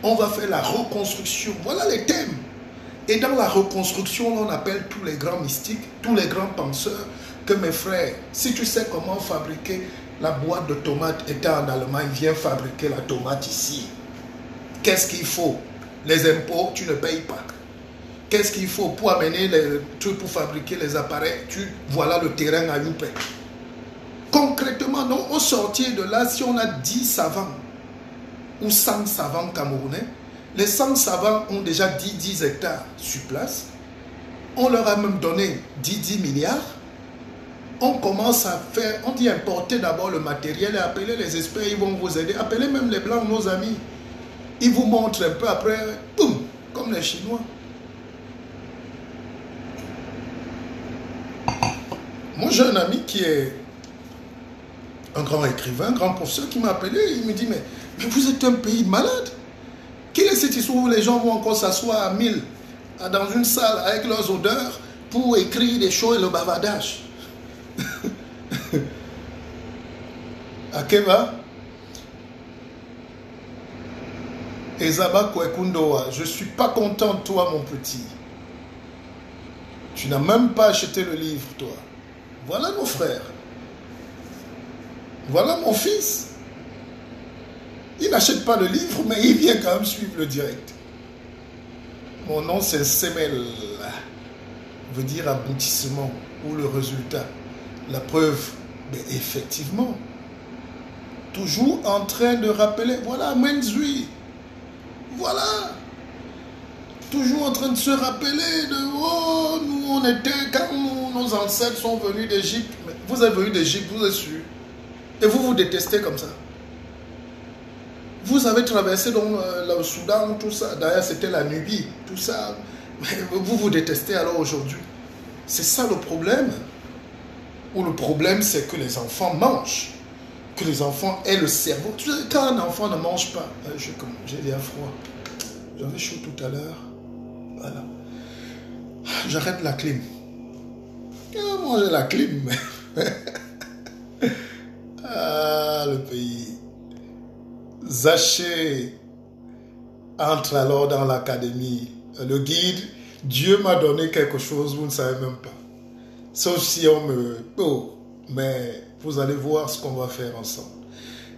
On va faire la reconstruction. Voilà les thèmes. Et dans la reconstruction, on appelle tous les grands mystiques, tous les grands penseurs, que mes frères, si tu sais comment fabriquer la boîte de tomates étant en Allemagne, viens fabriquer la tomate ici. Qu'est-ce qu'il faut? Les impôts, tu ne payes pas. Qu'est-ce qu'il faut pour amener les trucs pour fabriquer les appareils? Voilà le terrain à Youpé. Concrètement, non, au sortir de là, si on a 10 savants ou 100 savants camerounais, les 100 savants ont déjà 10 hectares sur place. On leur a même donné 10 milliards. On commence à faire, on dit importer d'abord le matériel et appeler les experts, ils vont vous aider. Appelez même les Blancs, nos amis. Ils vous montrent un peu après, boum, comme les Chinois. Moi, j'ai un ami qui est un grand écrivain, un grand professeur qui m'a appelé. Il me dit, mais vous êtes un pays de malades. Quelle est cette histoire où les gens vont encore s'asseoir à 1000 dans une salle avec leurs odeurs pour écrire des choses et le bavardage? Akeva, Ezaba Kwekundoa, je ne suis pas content de toi, mon petit. Tu n'as même pas acheté le livre, toi. Voilà mon frère. Voilà mon fils. Il n'achète pas le livre, mais il vient quand même suivre le direct. Mon nom, c'est Semel. Veut dire aboutissement ou le résultat. La preuve, mais effectivement. Toujours en train de rappeler, voilà, Menzui. Voilà. Toujours en train de se rappeler de, oh, nous on était, quand nos ancêtres sont venus d'Égypte. Vous êtes venus d'Égypte, vous êtes sûr. Et vous vous détestez comme ça. Vous avez traversé donc le Soudan, tout ça. D'ailleurs, c'était la Nubie, tout ça. Mais vous vous détestez alors aujourd'hui. C'est ça le problème. Ou le problème, c'est que les enfants mangent. Que les enfants aient le cerveau. Quand un enfant ne mange pas, j'ai bien froid. J'avais chaud tout à l'heure. Voilà. J'arrête la clim. Moi, j'ai la clim. Ah, le pays. Zaché entre alors dans l'académie. Le guide, Dieu m'a donné quelque chose, vous ne savez même pas. Sauf si on me... Oh, mais vous allez voir ce qu'on va faire ensemble.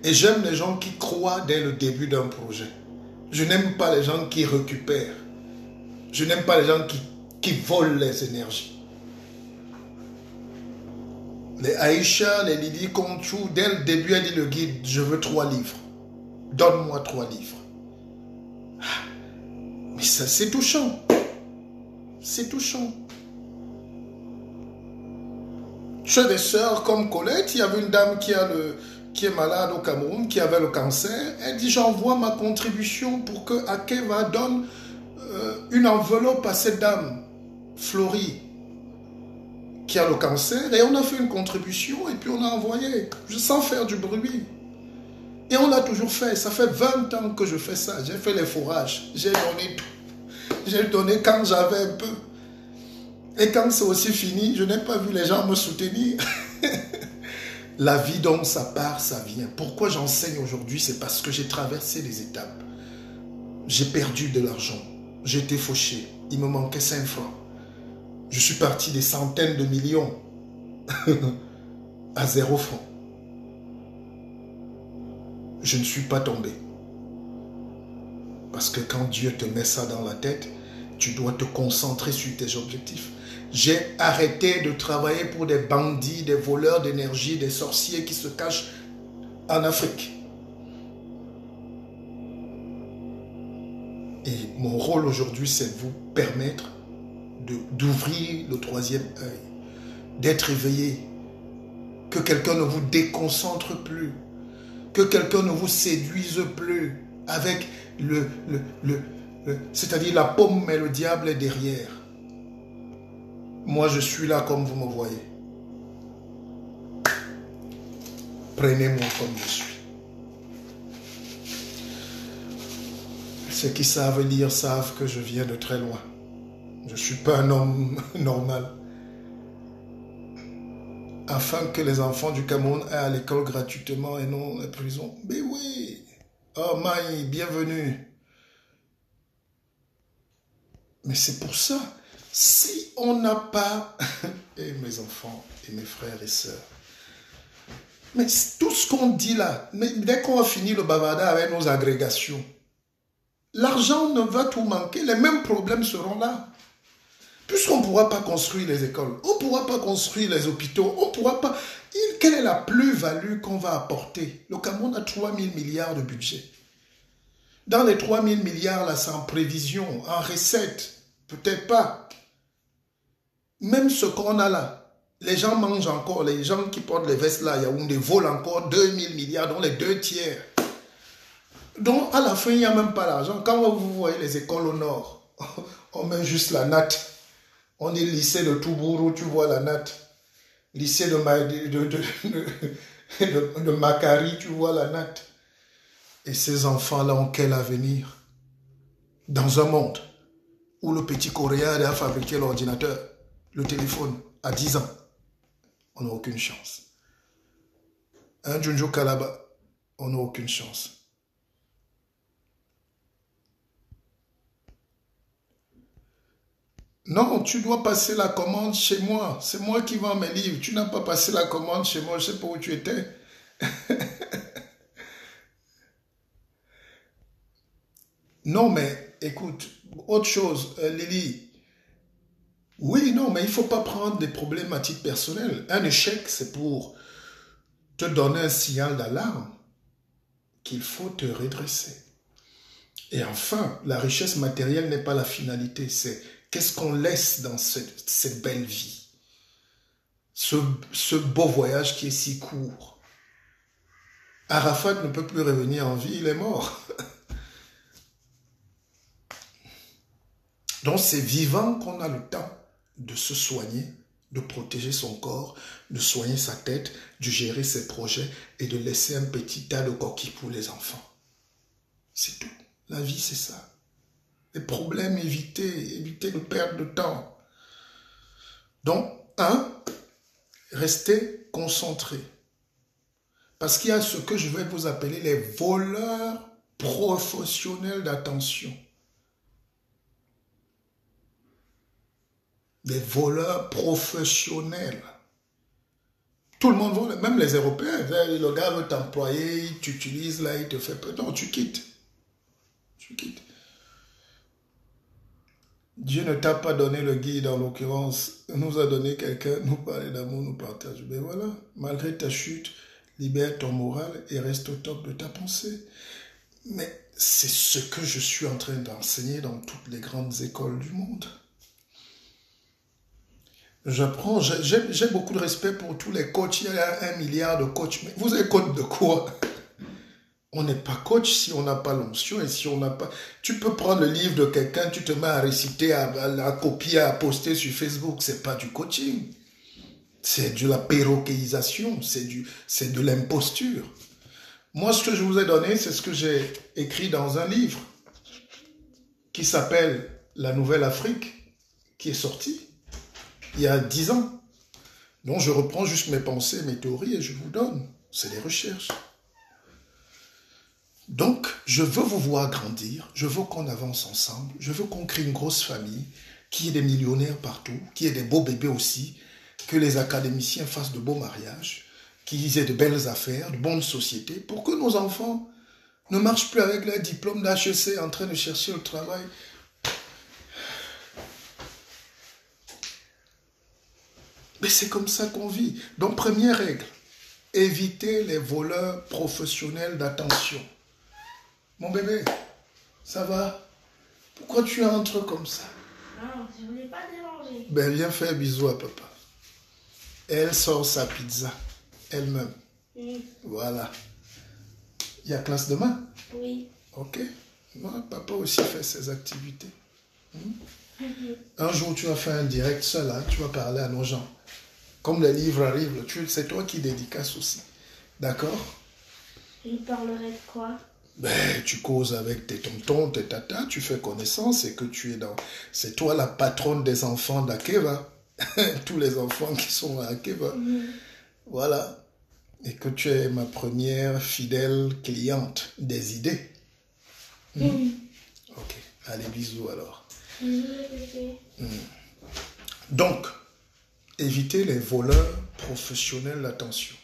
Et j'aime les gens qui croient dès le début d'un projet. Je n'aime pas les gens qui récupèrent. Je n'aime pas les gens qui volent les énergies. Les Aïcha, les Lydie Conchou, dès le début, elle dit le guide, je veux 3 livres. Donne-moi 3 livres. Mais ça, c'est touchant. C'est touchant. J'ai des sœurs comme Colette, il y avait une dame qui est malade au Cameroun, qui avait le cancer. Elle dit, j'envoie ma contribution pour que Akeva donne une enveloppe à cette dame, Florie, qui a le cancer. Et on a fait une contribution et puis on a envoyé, sans faire du bruit. Et on l'a toujours fait. Ça fait 20 ans que je fais ça. J'ai fait les fourrages. J'ai donné tout. J'ai donné quand j'avais un peu. Et quand c'est aussi fini, je n'ai pas vu les gens me soutenir. La vie, donc, ça part, ça vient. Pourquoi j'enseigne aujourd'hui? C'est parce que j'ai traversé les étapes. J'ai perdu de l'argent. J'ai été fauché. Il me manquait 5 francs. Je suis parti des centaines de millions à 0 francs. Je ne suis pas tombé. Parce que quand Dieu te met ça dans la tête, tu dois te concentrer sur tes objectifs. J'ai arrêté de travailler pour des bandits, des voleurs d'énergie, des sorciers qui se cachent en Afrique. Et mon rôle aujourd'hui, c'est de vous permettre d'ouvrir le 3e œil, d'être éveillé, que quelqu'un ne vous déconcentre plus, que quelqu'un ne vous séduise plus avec c'est-à-dire la pomme, mais le diable est derrière. Moi, je suis là comme vous me voyez. Prenez-moi comme je suis. Ceux qui savent lire savent que je viens de très loin. Je ne suis pas un homme normal. Afin que les enfants du Cameroun aient à l'école gratuitement et non la prison. Mais oui. Oh, Maï, bienvenue. Mais c'est pour ça. Si on n'a pas, et mes enfants, et mes frères et sœurs, mais tout ce qu'on dit là, mais dès qu'on va finir le bavardage avec nos agrégations, l'argent ne va tout manquer, les mêmes problèmes seront là. Puisqu'on ne pourra pas construire les écoles, on ne pourra pas construire les hôpitaux, on ne pourra pas... Quelle est la plus-value qu'on va apporter? Le Cameroun a 3 000 milliards de budget. Dans les 3 000 milliards, là, c'est en prévision, en recette, peut-être pas. Même ce qu'on a là, les gens mangent encore, les gens qui portent les vestes là, Yaoundé volent encore 2 000 milliards, dont les 2 tiers. Donc à la fin, il n'y a même pas l'argent. Quand vous voyez les écoles au nord, on met juste la natte. On est lycée de Toubourou, tu vois la natte. Lycée de Makari, tu vois la natte. Et ces enfants-là ont quel avenir? Dans un monde où le petit Coréen a fabriqué l'ordinateur, le téléphone, à 10 ans, on n'a aucune chance. Un Junjo Kalaba, on n'a aucune chance. Non, tu dois passer la commande chez moi. C'est moi qui vends mes livres. Tu n'as pas passé la commande chez moi. Je ne sais pas où tu étais. Non, mais écoute, autre chose, Lily. Oui, non, mais il ne faut pas prendre des problèmes à titre personnel. Un échec, c'est pour te donner un signal d'alarme qu'il faut te redresser. Et enfin, la richesse matérielle n'est pas la finalité, c'est qu'est-ce qu'on laisse dans cette belle vie, ce beau voyage qui est si court. Arafat ne peut plus revenir en vie, il est mort. Donc c'est vivant qu'on a le temps de se soigner, de protéger son corps, de soigner sa tête, de gérer ses projets et de laisser un petit tas de coquilles pour les enfants. C'est tout. La vie, c'est ça. Les problèmes, éviter de perdre de temps. Donc, restez concentrés. Parce qu'il y a ce que je vais vous appeler les voleurs professionnels d'attention. Des voleurs professionnels. Tout le monde vole, même les Européens. Le gars veut t'employer, il t'utilise, là, il te fait peur. Non, tu quittes. Tu quittes. Dieu ne t'a pas donné le guide, en l'occurrence, nous a donné quelqu'un, nous parler d'amour, nous partage. Mais voilà, malgré ta chute, libère ton moral et reste au top de ta pensée. Mais c'est ce que je suis en train d'enseigner dans toutes les grandes écoles du monde. J'apprends, j'ai beaucoup de respect pour tous les coachs. Il y a 1 milliard de coachs. Mais vous êtes coach de quoi? On n'est pas coach si on n'a pas l'onction et si on n'a pas... Tu peux prendre le livre de quelqu'un, tu te mets à réciter, à copier, à poster sur Facebook. C'est pas du coaching. C'est de la perroquéisation, c'est de l'imposture. Moi, ce que je vous ai donné, c'est ce que j'ai écrit dans un livre qui s'appelle La Nouvelle Afrique, qui est sorti il y a 10 ans. Donc, je reprends juste mes pensées, mes théories et je vous donne. C'est des recherches. Donc, je veux vous voir grandir, je veux qu'on avance ensemble, je veux qu'on crée une grosse famille, qu'il y ait des millionnaires partout, qu'il y ait des beaux bébés aussi, que les académiciens fassent de beaux mariages, qu'ils aient de belles affaires, de bonnes sociétés, pour que nos enfants ne marchent plus avec leur diplôme d'HEC en train de chercher le travail. Mais c'est comme ça qu'on vit. Donc, première règle, évitez les voleurs professionnels d'attention. Mon bébé, ça va? Pourquoi tu entres comme ça? Non, je ne voulais pas déranger. Ben, viens faire un bisou à papa. Elle sort sa pizza, elle-même. Oui. Voilà. Il y a classe demain? Oui. Ok. Moi, papa aussi fait ses activités. Un jour, tu vas faire un direct seul, hein, tu vas parler à nos gens. Comme les livres arrivent, c'est toi qui dédicaces aussi. D'accord? Je parlerai de quoi? Ben, tu causes avec tes tontons, tes tatas, tu fais connaissance et que tu es dans... C'est toi la patronne des enfants d'Akeva. Tous les enfants qui sont à Akeva. Voilà. Et que tu es ma première fidèle cliente des idées. Ok. Allez, bisous alors. Donc, évitez les voleurs professionnels d'attention.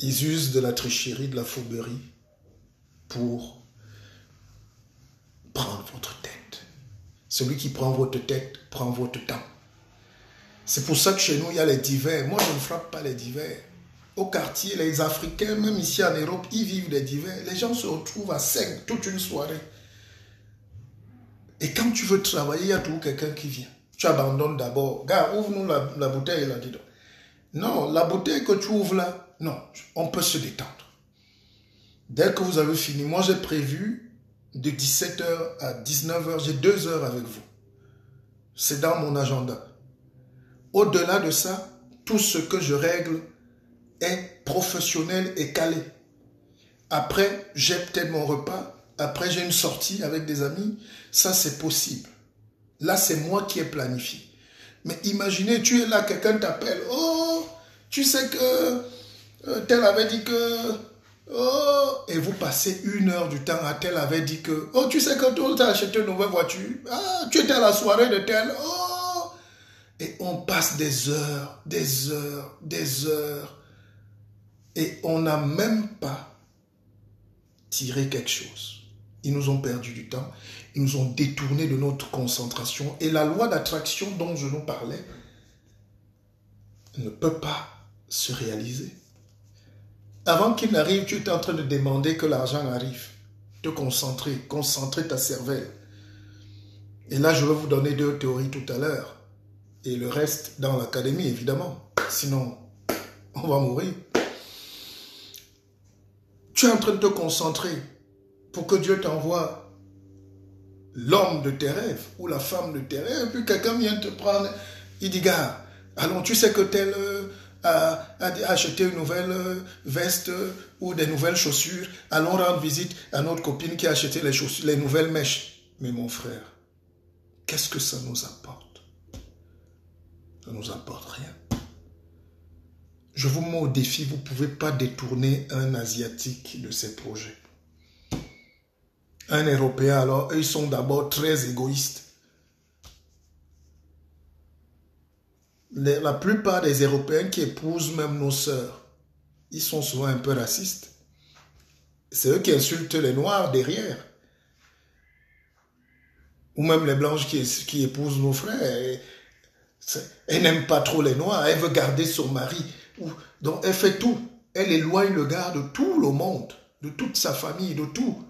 Ils usent de la tricherie, de la fourberie pour prendre votre tête. Celui qui prend votre tête prend votre temps. C'est pour ça que chez nous, il y a les divers. Moi, je ne frappe pas les divers. Au quartier, les Africains, même ici en Europe, ils vivent les divers. Les gens se retrouvent à 5 toute une soirée. Et quand tu veux travailler, il y a toujours quelqu'un qui vient. Tu abandonnes d'abord. Gars, ouvre-nous la bouteille là, dis donc. Non, la bouteille que tu ouvres là, non, on peut se détendre. Dès que vous avez fini, moi j'ai prévu de 17h à 19h, j'ai 2 heures avec vous. C'est dans mon agenda. Au-delà de ça, tout ce que je règle est professionnel et calé. Après, j'ai peut-être mon repas. Après, j'ai une sortie avec des amis. Ça, c'est possible. Là, c'est moi qui ai planifié. Mais imaginez, tu es là, quelqu'un t'appelle. Oh, tu sais que tel avait dit que... Oh, et vous passez 1 heure du temps à tel avait dit que... Oh, tu sais que toi, tu as acheté une nouvelle voiture. Ah, tu étais à la soirée de tel. Oh. Et on passe des heures, des heures, des heures. Et on n'a même pas tiré quelque chose. Ils nous ont perdu du temps. Ils nous ont détourné de notre concentration. Et la loi d'attraction dont je nous parlais ne peut pas se réaliser. Avant qu'il n'arrive, tu es en train de demander que l'argent arrive. Te concentrer, concentrer ta cervelle. Et là, je vais vous donner 2 théories tout à l'heure. Et le reste dans l'académie, évidemment. Sinon, on va mourir. Tu es en train de te concentrer pour que Dieu t'envoie l'homme de tes rêves ou la femme de tes rêves. Et puis quelqu'un vient te prendre. Il dit, gars, allons, tu sais que tel a acheté une nouvelle veste ou des nouvelles chaussures. Allons rendre visite à notre copine qui a acheté les chaussures, les nouvelles mèches. Mais mon frère, qu'est-ce que ça nous apporte? Ça ne nous apporte rien. Je vous mets au défi, vous ne pouvez pas détourner un Asiatique de ses projets. Un Européen, alors, eux, ils sont d'abord très égoïstes. La plupart des Européens qui épousent même nos sœurs, ils sont souvent un peu racistes. C'est eux qui insultent les Noirs derrière. Ou même les Blanches qui épousent nos frères. Elle n'aime pas trop les Noirs, elle veut garder son mari. Donc elle fait tout. Elle éloigne le gars de tout le monde, de toute sa famille, de tout.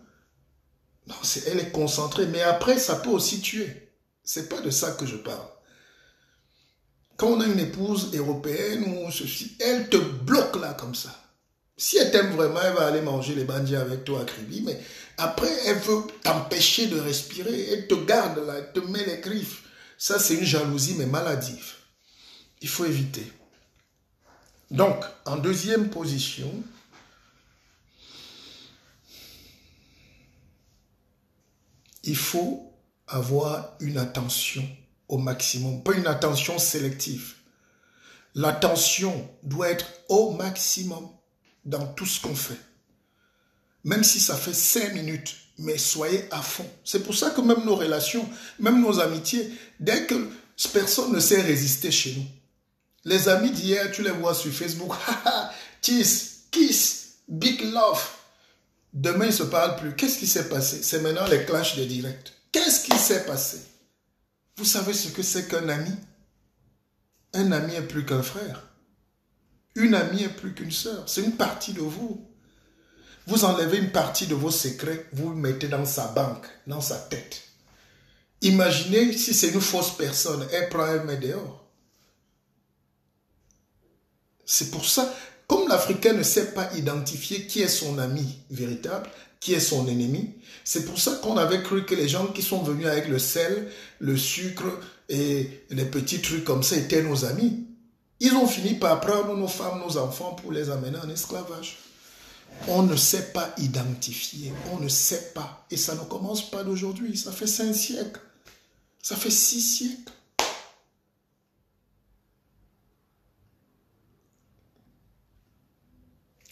Non, elle est concentrée, mais après ça peut aussi tuer. C'est pas de ça que je parle. Quand on a une épouse européenne ou ceci, elle te bloque là comme ça. Si elle t'aime vraiment, elle va aller manger les bandits avec toi à Kribi, mais après elle veut t'empêcher de respirer, elle te garde là, elle te met les griffes. Ça c'est une jalousie mais maladive. Il faut éviter. Donc, en deuxième position, il faut avoir une attention au maximum, pas une attention sélective. L'attention doit être au maximum dans tout ce qu'on fait. Même si ça fait 5 minutes, mais soyez à fond. C'est pour ça que même nos relations, même nos amitiés, dès que personne ne sait résister chez nous. Les amis d'hier, tu les vois sur Facebook, kiss, kiss, big love. Demain, ils ne se parlent plus. Qu'est-ce qui s'est passé? C'est maintenant les clashs des directs. Qu'est-ce qui s'est passé? Vous savez ce que c'est qu'un ami? Un ami est plus qu'un frère. Une amie est plus qu'une sœur. C'est une partie de vous. Vous enlevez une partie de vos secrets, vous le mettez dans sa banque, dans sa tête. Imaginez si c'est une fausse personne, elle prend, elle met dehors. C'est pour ça, comme l'Africain ne sait pas identifier qui est son ami véritable, qui est son ennemi, c'est pour ça qu'on avait cru que les gens qui sont venus avec le sel, le sucre et les petits trucs comme ça étaient nos amis. Ils ont fini par prendre nos femmes, nos enfants pour les amener en esclavage. On ne sait pas identifier, on ne sait pas. Et ça ne commence pas d'aujourd'hui, ça fait 5 siècles, ça fait 6 siècles.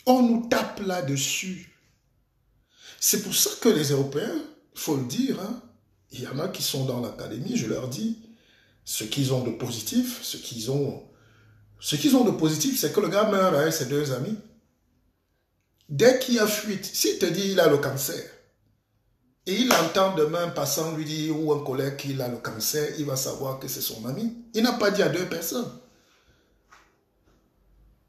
On nous tape là-dessus. C'est pour ça que les Européens, il faut le dire, hein, il y en a qui sont dans l'académie, je leur dis, ce qu'ils ont de positif, ce qu'ils ont de positif, c'est que le gars meurt avec ses 2 amis. Dès qu'il y a fuite, s'il te dit il a le cancer, et il entend demain un passant lui dire, ou un collègue qu'il a le cancer, il va savoir que c'est son ami. Il n'a pas dit à 2 personnes.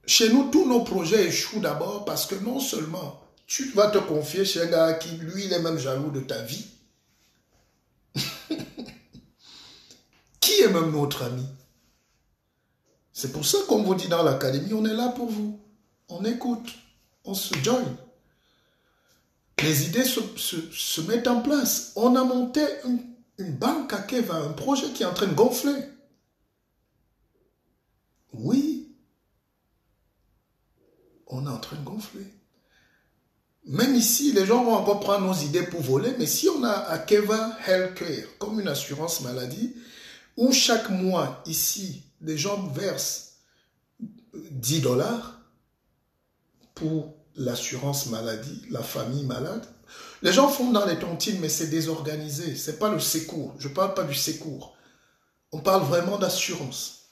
Chez nous, tous nos projets échouent d'abord parce que non seulement tu vas te confier chez un gars qui, lui, il est même jaloux de ta vie. Qui est même notre ami? C'est pour ça qu'on vous dit dans l'académie, on est là pour vous. On écoute, on se join. Les idées se mettent en place. On a monté une banque à Keva, un projet qui est en train de gonfler. Oui. On est en train de gonfler. Même ici, les gens vont encore prendre nos idées pour voler, mais si on a Akeva Healthcare comme une assurance maladie, où chaque mois, ici, les gens versent 10 $ pour l'assurance maladie, la famille malade. Les gens font dans les tontines, mais c'est désorganisé. Ce n'est pas le secours. Je ne parle pas du secours. On parle vraiment d'assurance.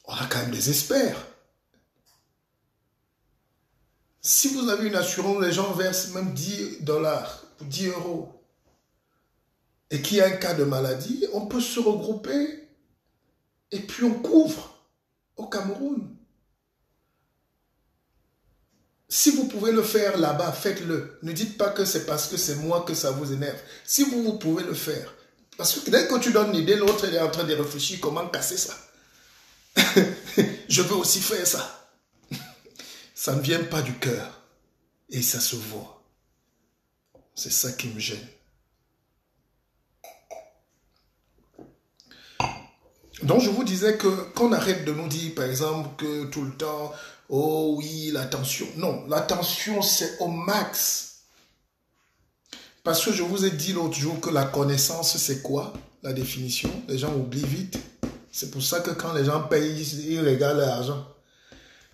On a quand même des experts. Si vous avez une assurance, les gens versent même 10 $ ou 10 €. Et qu'il y a un cas de maladie, on peut se regrouper et puis on couvre au Cameroun. Si vous pouvez le faire là-bas, faites-le. Ne dites pas que c'est parce que c'est moi que ça vous énerve. Si vous pouvez le faire. Parce que dès que tu donnes une idée, l'autre est en train de réfléchir comment casser ça. Je veux aussi faire ça. Ça ne vient pas du cœur. Et ça se voit. C'est ça qui me gêne. Donc je vous disais que qu'on arrête de nous dire par exemple que tout le temps, oh oui, l'attention. Non, l'attention c'est au max. Parce que je vous ai dit l'autre jour que la connaissance c'est quoi? La définition, les gens oublient vite. C'est pour ça que quand les gens payent, ils regardent l'argent.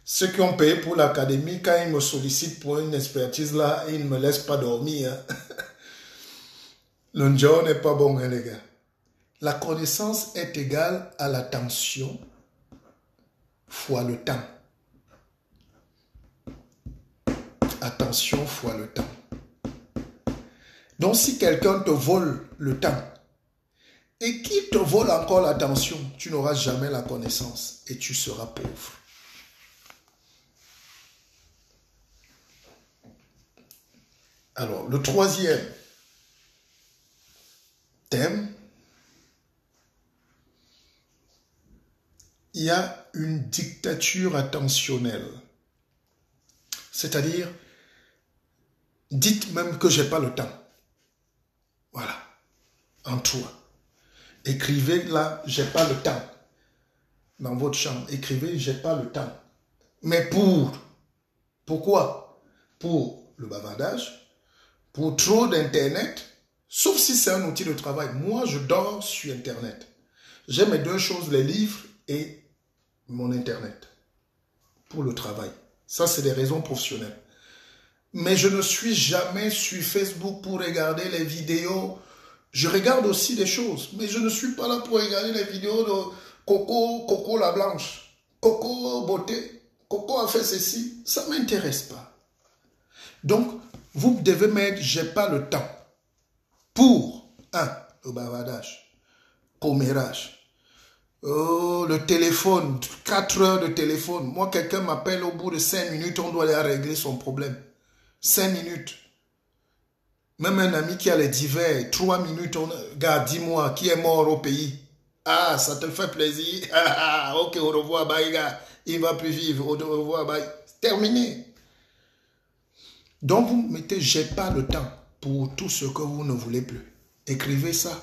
Ceux qui ont payé pour l'académie, quand ils me sollicitent pour une expertise là, ils ne me laissent pas dormir. Hein. Le job n'est pas bon, hein, les gars. La connaissance est égale à l'attention fois le temps. Attention fois le temps. Donc si quelqu'un te vole le temps et qu'il te vole encore l'attention, tu n'auras jamais la connaissance et tu seras pauvre. Alors, le troisième thème, il y a une dictature attentionnelle. C'est-à-dire, dites même que je n'ai pas le temps. Voilà, en toi. Écrivez là, j'ai pas le temps. Dans votre chambre, écrivez, j'ai pas le temps. Mais pourquoi? Pour le bavardage, pour trop d'internet, sauf si c'est un outil de travail. Moi, je dors sur internet. J'ai mes deux choses, les livres et mon internet. Pour le travail. Ça, c'est des raisons professionnelles. Mais je ne suis jamais sur Facebook pour regarder les vidéos. Je regarde aussi des choses, mais je ne suis pas là pour regarder les vidéos de Coco la blanche, Coco beauté, Coco a fait ceci. Ça ne m'intéresse pas. Donc, vous devez mettre, j'ai pas le temps pour, le bavardage, commérage, le téléphone, 4 heures de téléphone. Moi, quelqu'un m'appelle au bout de 5 minutes, on doit aller régler son problème. 5 minutes. Même un ami qui a les divers, 3 minutes, gars, dis-moi, qui est mort au pays? Ah, ça te fait plaisir? Ah, ok, au revoir, bye, gars. Il ne va plus vivre, au revoir, bye. Terminé. Donc, vous mettez, j'ai pas le temps pour tout ce que vous ne voulez plus. Écrivez ça.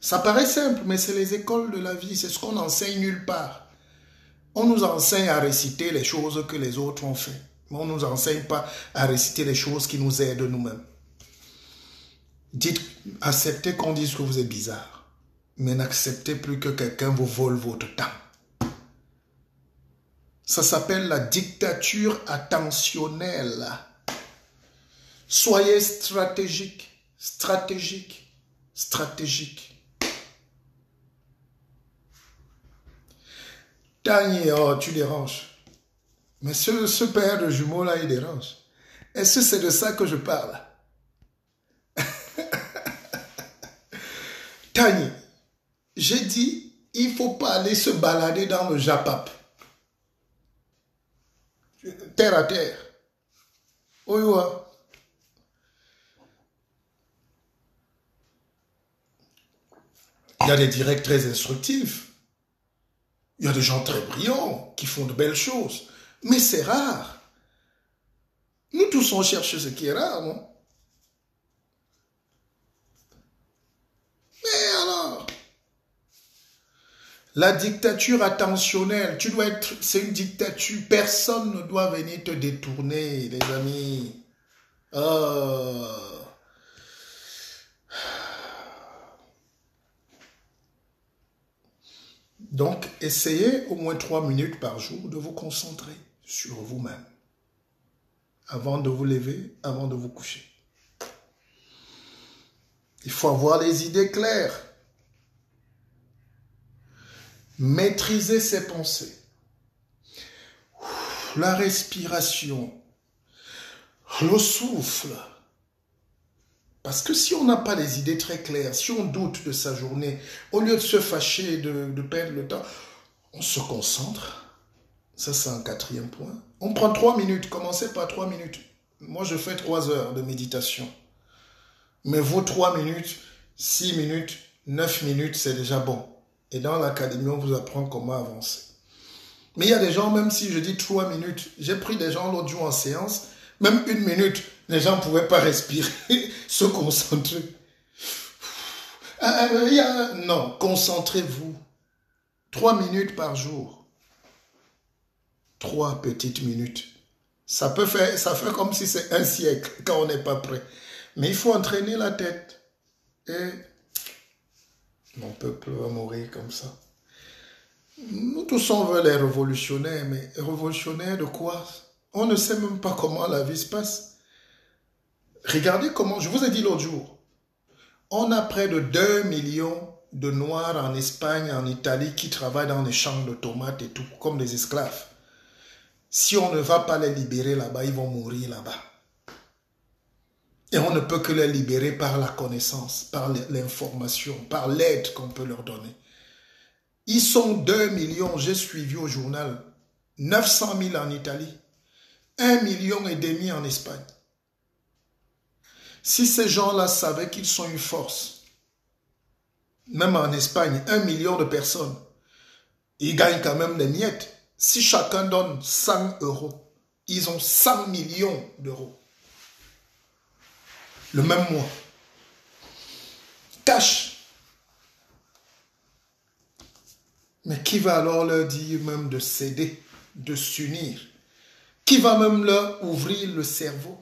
Ça paraît simple, mais c'est les écoles de la vie. C'est ce qu'on enseigne nulle part. On nous enseigne à réciter les choses que les autres ont fait. Mais on ne nous enseigne pas à réciter les choses qui nous aident nous-mêmes. Dites, acceptez qu'on dise que vous êtes bizarre. Mais n'acceptez plus que quelqu'un vous vole votre temps. Ça s'appelle la dictature attentionnelle. Soyez stratégique, stratégique, stratégique. Tani, oh, tu déranges. Mais ce père de jumeaux-là, il dérange. Est-ce que c'est de ça que je parle? Tani, j'ai dit, il ne faut pas aller se balader dans le Japap. Terre à terre. Oui, oui. Il y a des directs très instructifs. Il y a des gens très brillants qui font de belles choses. Mais c'est rare. Nous tous, on cherche ce qui est rare, non? Mais alors, la dictature attentionnelle, tu dois être, c'est une dictature. Personne ne doit venir te détourner, les amis. Donc, essayez au moins 3 minutes par jour de vous concentrer sur vous-même. Avant de vous lever, avant de vous coucher. Il faut avoir les idées claires. Maîtriser ses pensées. La respiration. Le souffle. Parce que si on n'a pas les idées très claires, si on doute de sa journée, au lieu de se fâcher, de perdre le temps, on se concentre. Ça, c'est un 4e point. On prend 3 minutes. Commencez par 3 minutes. Moi, je fais 3 heures de méditation. Mais vous, 3 minutes, 6 minutes, 9 minutes, c'est déjà bon. Et dans l'académie, on vous apprend comment avancer. Mais il y a des gens, même si je dis 3 minutes, j'ai pris des gens l'autre jour en séance, même 1 minute, les gens ne pouvaient pas respirer, se concentrer. Non, concentrez-vous. 3 minutes par jour. 3 petites minutes. Ça fait comme si c'est un siècle quand on n'est pas prêt. Mais il faut entraîner la tête. Et mon peuple va mourir comme ça. Nous tous on veut les révolutionnaires, mais révolutionnaires de quoi? On ne sait même pas comment la vie se passe. Regardez comment, je vous ai dit l'autre jour, on a près de 2 millions de Noirs en Espagne, en Italie, qui travaillent dans les champs de tomates et tout, comme des esclaves. Si on ne va pas les libérer là-bas, ils vont mourir là-bas. Et on ne peut que les libérer par la connaissance, par l'information, par l'aide qu'on peut leur donner. Ils sont 2 millions, j'ai suivi au journal, 900 000 en Italie, 1,5 million en Espagne. Si ces gens-là savaient qu'ils sont une force, même en Espagne, 1 million de personnes, ils gagnent quand même des miettes. Si chacun donne 100 €, ils ont 100 millions d'euros. Le même mois. Cash. Mais qui va alors leur dire même de céder, de s'unir? Qui va même leur ouvrir le cerveau?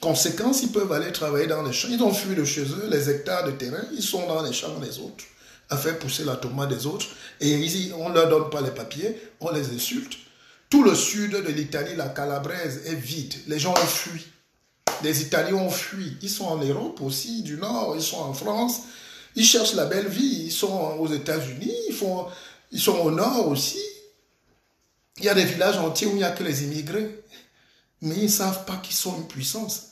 Conséquence, ils peuvent aller travailler dans les champs. Ils ont fui de chez eux, les hectares de terrain, ils sont dans les champs des autres, à faire pousser la tomate des autres. Et ici, on ne leur donne pas les papiers, on les insulte. Tout le sud de l'Italie, la Calabrese, est vide. Les gens ont fui. Les Italiens ont fui. Ils sont en Europe aussi, du Nord, ils sont en France. Ils cherchent la belle vie. Ils sont aux États-Unis, ils sont au Nord aussi. Il y a des villages entiers où il n'y a que les immigrés. Mais ils ne savent pas qu'ils sont une puissance.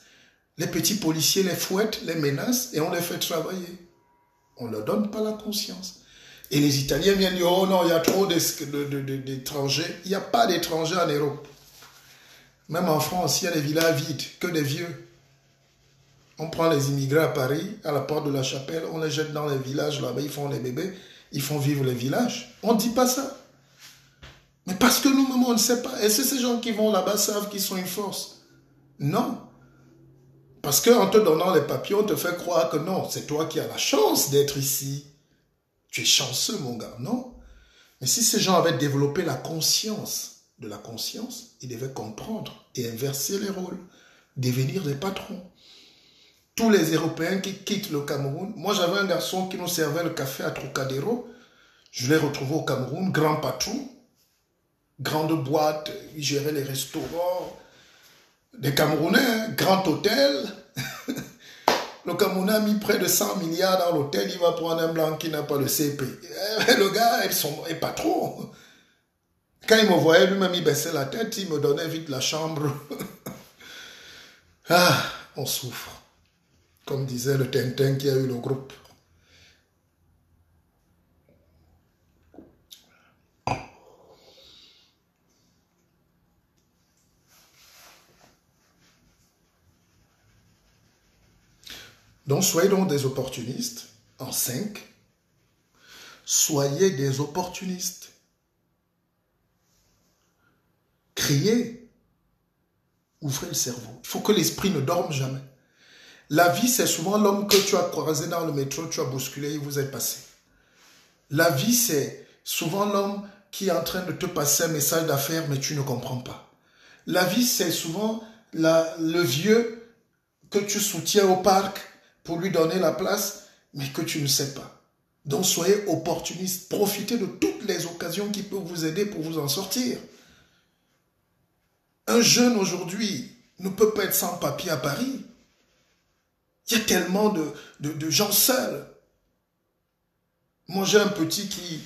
Les petits policiers les fouettent, les menacent et on les fait travailler. On ne leur donne pas la conscience. Et les Italiens viennent dire, oh non, il y a trop d'étrangers. Il n'y a pas d'étrangers en Europe. Même en France, il y a des villas vides, que des vieux. On prend les immigrés à Paris, à la porte de la Chapelle, on les jette dans les villages, là-bas, ils font les bébés, ils font vivre les villages. On ne dit pas ça. Mais parce que nous-mêmes, on ne sait pas. Est-ce que ces gens qui vont là-bas savent qu'ils sont une force? Non. Parce qu'en te donnant les papiers, on te fait croire que non, c'est toi qui as la chance d'être ici. Tu es chanceux, mon gars. Non. Mais si ces gens avaient développé la conscience de la conscience, ils devaient comprendre et inverser les rôles, devenir des patrons. Tous les Européens qui quittent le Cameroun, moi j'avais un garçon qui nous servait le café à Trocadéro, je l'ai retrouvé au Cameroun, grand patron, grande boîte, il gérait les restaurants, des Camerounais, grand hôtel. Le Cameroun a mis près de 100 milliards dans l'hôtel, il va prendre un blanc qui n'a pas le CP. Le gars est patron. Quand il me voyait, lui-même il baissait la tête, il me donnait vite la chambre. Ah, on souffre. Comme disait le Tintin qui a eu le groupe. Donc soyez donc des opportunistes. En 5, soyez des opportunistes. Criez. Ouvrez le cerveau. Il faut que l'esprit ne dorme jamais. La vie, c'est souvent l'homme que tu as croisé dans le métro, tu as bousculé, il vous est passé. La vie, c'est souvent l'homme qui est en train de te passer un message d'affaires, mais tu ne comprends pas. La vie, c'est souvent le vieux que tu soutiens au parc pour lui donner la place, mais que tu ne sais pas. Donc soyez opportuniste, profitez de toutes les occasions qui peuvent vous aider pour vous en sortir. Un jeune aujourd'hui ne peut pas être sans papier à Paris. Il y a tellement de gens seuls. Moi j'ai un petit qui,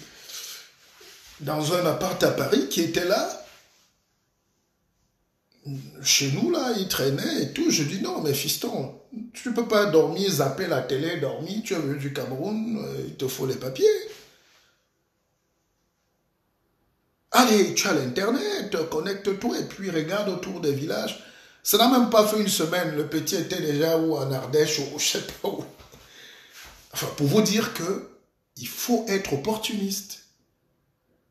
dans un appart à Paris, qui était là, chez nous là, il traînait et tout. Je dis non mais fiston, tu ne peux pas dormir, zapper la télé, dormir, tu es venu du Cameroun, il te faut les papiers. Allez, tu as l'internet, connecte-toi et puis regarde autour des villages. Ça n'a même pas fait une semaine, le petit était déjà ou en Ardèche ou je sais pas où. Enfin, pour vous dire que il faut être opportuniste.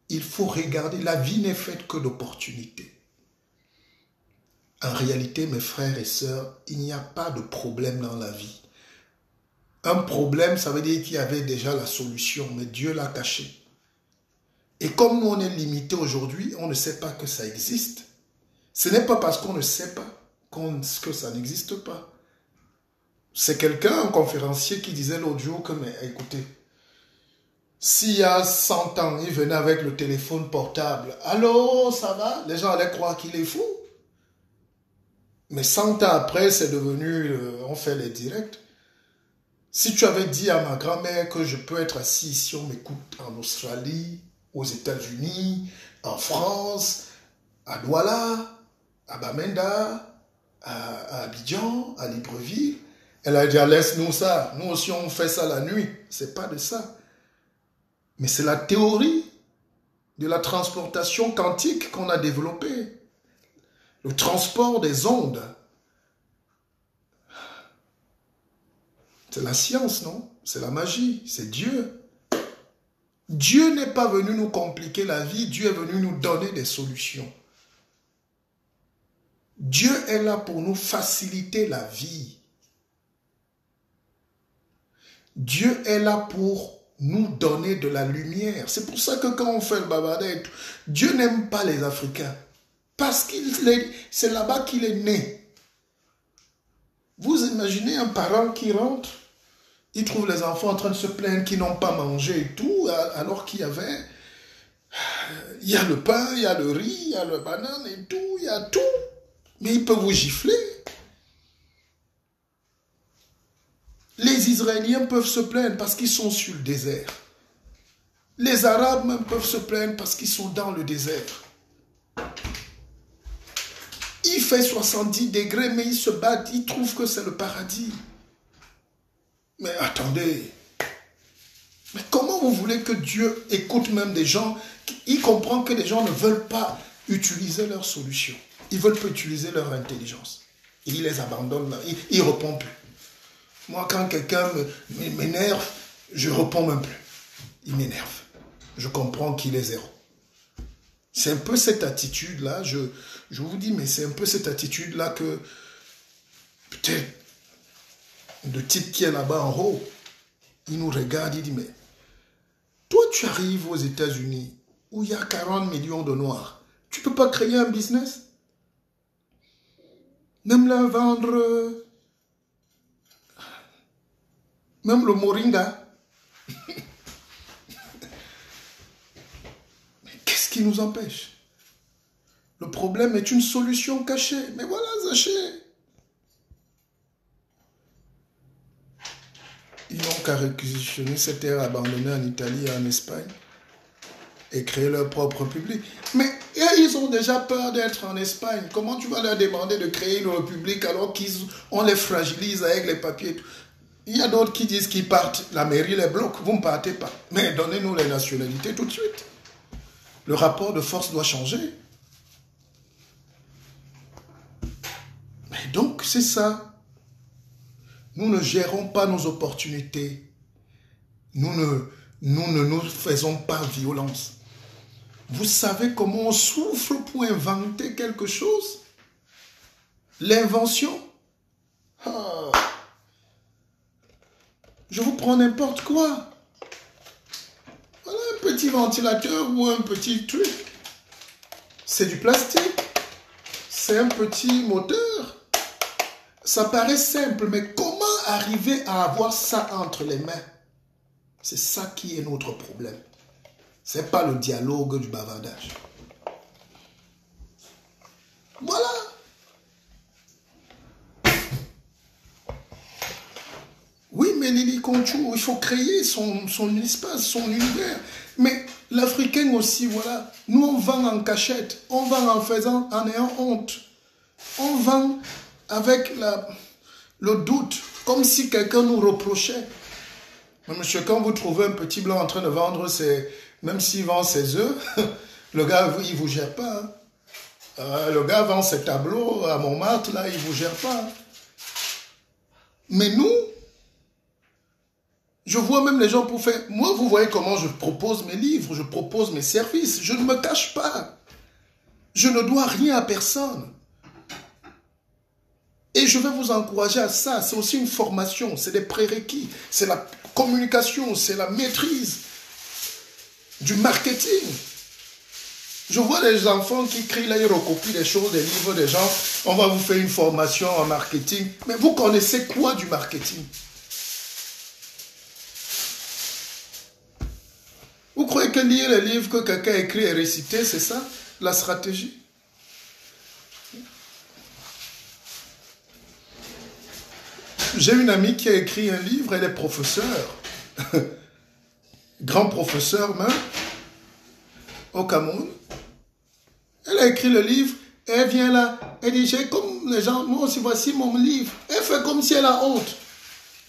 Il faut regarder, la vie n'est faite que d'opportunités. En réalité, mes frères et sœurs, il n'y a pas de problème dans la vie. Un problème, ça veut dire qu'il y avait déjà la solution, mais Dieu l'a caché. Et comme nous, on est limité aujourd'hui, on ne sait pas que ça existe. Ce n'est pas parce qu'on ne sait pas que ça n'existe pas. C'est quelqu'un, un conférencier, qui disait l'autre jour que, mais écoutez, s'il y a 100 ans, il venait avec le téléphone portable, allô, ça va? Les gens allaient croire qu'il est fou. Mais 100 ans après, c'est devenu, on fait les directs. Si tu avais dit à ma grand-mère que je peux être assis ici, on m'écoute en Australie, aux États-Unis, en France, à Douala, à Bamenda, à Abidjan, à Libreville, elle a dit, laisse-nous ça. Nous aussi, on fait ça la nuit. C'est pas de ça. Mais c'est la théorie de la transportation quantique qu'on a développée. Le transport des ondes. C'est la science, non? C'est la magie, c'est Dieu. Dieu n'est pas venu nous compliquer la vie, Dieu est venu nous donner des solutions. Dieu est là pour nous faciliter la vie. Dieu est là pour nous donner de la lumière. C'est pour ça que quand on fait le babadé, Dieu n'aime pas les Africains. Parce que c'est là-bas qu'il est né. Vous imaginez un parent qui rentre, il trouve les enfants en train de se plaindre qu'ils n'ont pas mangé et tout, alors qu'il y avait, il y a le pain, il y a le riz, il y a le banane et tout, il y a tout. Mais il peut vous gifler. Les Israéliens peuvent se plaindre parce qu'ils sont sur le désert. Les Arabes même peuvent se plaindre parce qu'ils sont dans le désert. Il fait 70 degrés, mais ils se battent, ils trouvent que c'est le paradis. Mais attendez, mais comment vous voulez que Dieu écoute même des gens? Il comprend que les gens ne veulent pas utiliser leur solution. Ils ne veulent pas utiliser leur intelligence. Il les abandonne là, il ne répond plus. Moi, quand quelqu'un m'énerve, je ne réponds même plus. Il m'énerve. Je comprends qu'il est zéro. C'est un peu cette attitude-là, je vous dis, mais c'est un peu cette attitude-là que peut-être le type qui est là-bas en haut, il nous regarde, il dit, mais toi, tu arrives aux États-Unis où il y a 40 millions de Noirs. Tu ne peux pas créer un business? Même leur vendre, même le moringa. Mais qu'est-ce qui nous empêche? Le problème est une solution cachée. Mais voilà, Zaché. Ils n'ont qu'à réquisitionner cette terre abandonnée en Italie et en Espagne et créer leur propre public. Mais ils ont déjà peur d'être en Espagne. Comment tu vas leur demander de créer une république alors qu'on les fragilise avec les papiers? Il y a d'autres qui disent qu'ils partent. La mairie les bloque. Vous ne partez pas. Mais donnez-nous les nationalités tout de suite. Le rapport de force doit changer. Mais donc, c'est ça. Nous ne gérons pas nos opportunités. Nous ne nous faisons pas violence. Vous savez comment on souffre pour inventer quelque chose? L'invention. Ah. Je vous prends n'importe quoi. Voilà un petit ventilateur ou un petit truc. C'est du plastique. C'est un petit moteur. Ça paraît simple, mais comment arriver à avoir ça entre les mains? C'est ça qui est notre problème. Ce n'est pas le dialogue du bavardage. Voilà. Oui, mais Lili Conchou, il faut créer son espace, son univers. Mais l'Africain aussi, voilà. Nous, on vend en cachette. On vend en ayant honte. On vend avec le doute, comme si quelqu'un nous reprochait. Mais monsieur, quand vous trouvez un petit blanc en train de vendre, même s'il vend ses œufs, le gars, il ne vous gère pas. Hein. Le gars vend ses tableaux à Montmartre, là, il ne vous gère pas. Hein. Mais nous, je vois même les gens pour faire... Moi, vous voyez comment je propose mes livres, je propose mes services. Je ne me cache pas. Je ne dois rien à personne. Et je vais vous encourager à ça. C'est aussi une formation, c'est des prérequis. C'est la communication, c'est la maîtrise du marketing. Je vois des enfants qui crient là, ils recopient des choses, des livres des gens. On va vous faire une formation en marketing. Mais vous connaissez quoi du marketing? Vous croyez que lire les livres que quelqu'un a écrit et récité, c'est ça, la stratégie? J'ai une amie qui a écrit un livre, elle est professeure, grand professeur même, au Cameroun. Elle a écrit le livre, et elle vient là, elle dit, j'ai comme les gens, moi aussi, voici mon livre. Elle fait comme si elle a honte.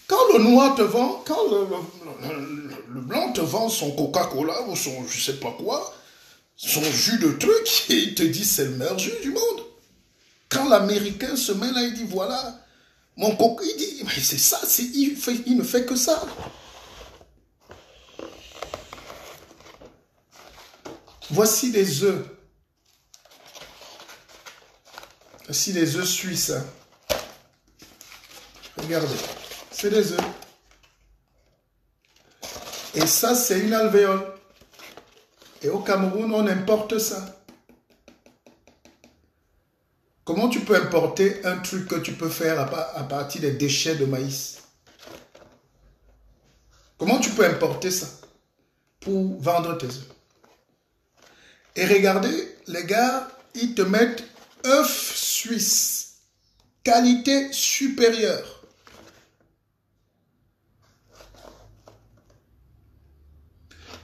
Quand le noir te vend, quand le blanc te vend son Coca-Cola ou son je sais pas quoi, son jus de truc, il te dit c'est le meilleur jus du monde. Quand l'Américain se met là, il dit voilà, mon Coca, il dit mais c'est ça, il ne fait que ça. Voici des œufs. Voici des œufs suisses. Regardez. C'est des œufs. Et ça, c'est une alvéole. Et au Cameroun, on importe ça. Comment tu peux importer un truc que tu peux faire à partir des déchets de maïs? Comment tu peux importer ça pour vendre tes œufs? Et regardez, les gars, ils te mettent œufs suisses. Qualité supérieure.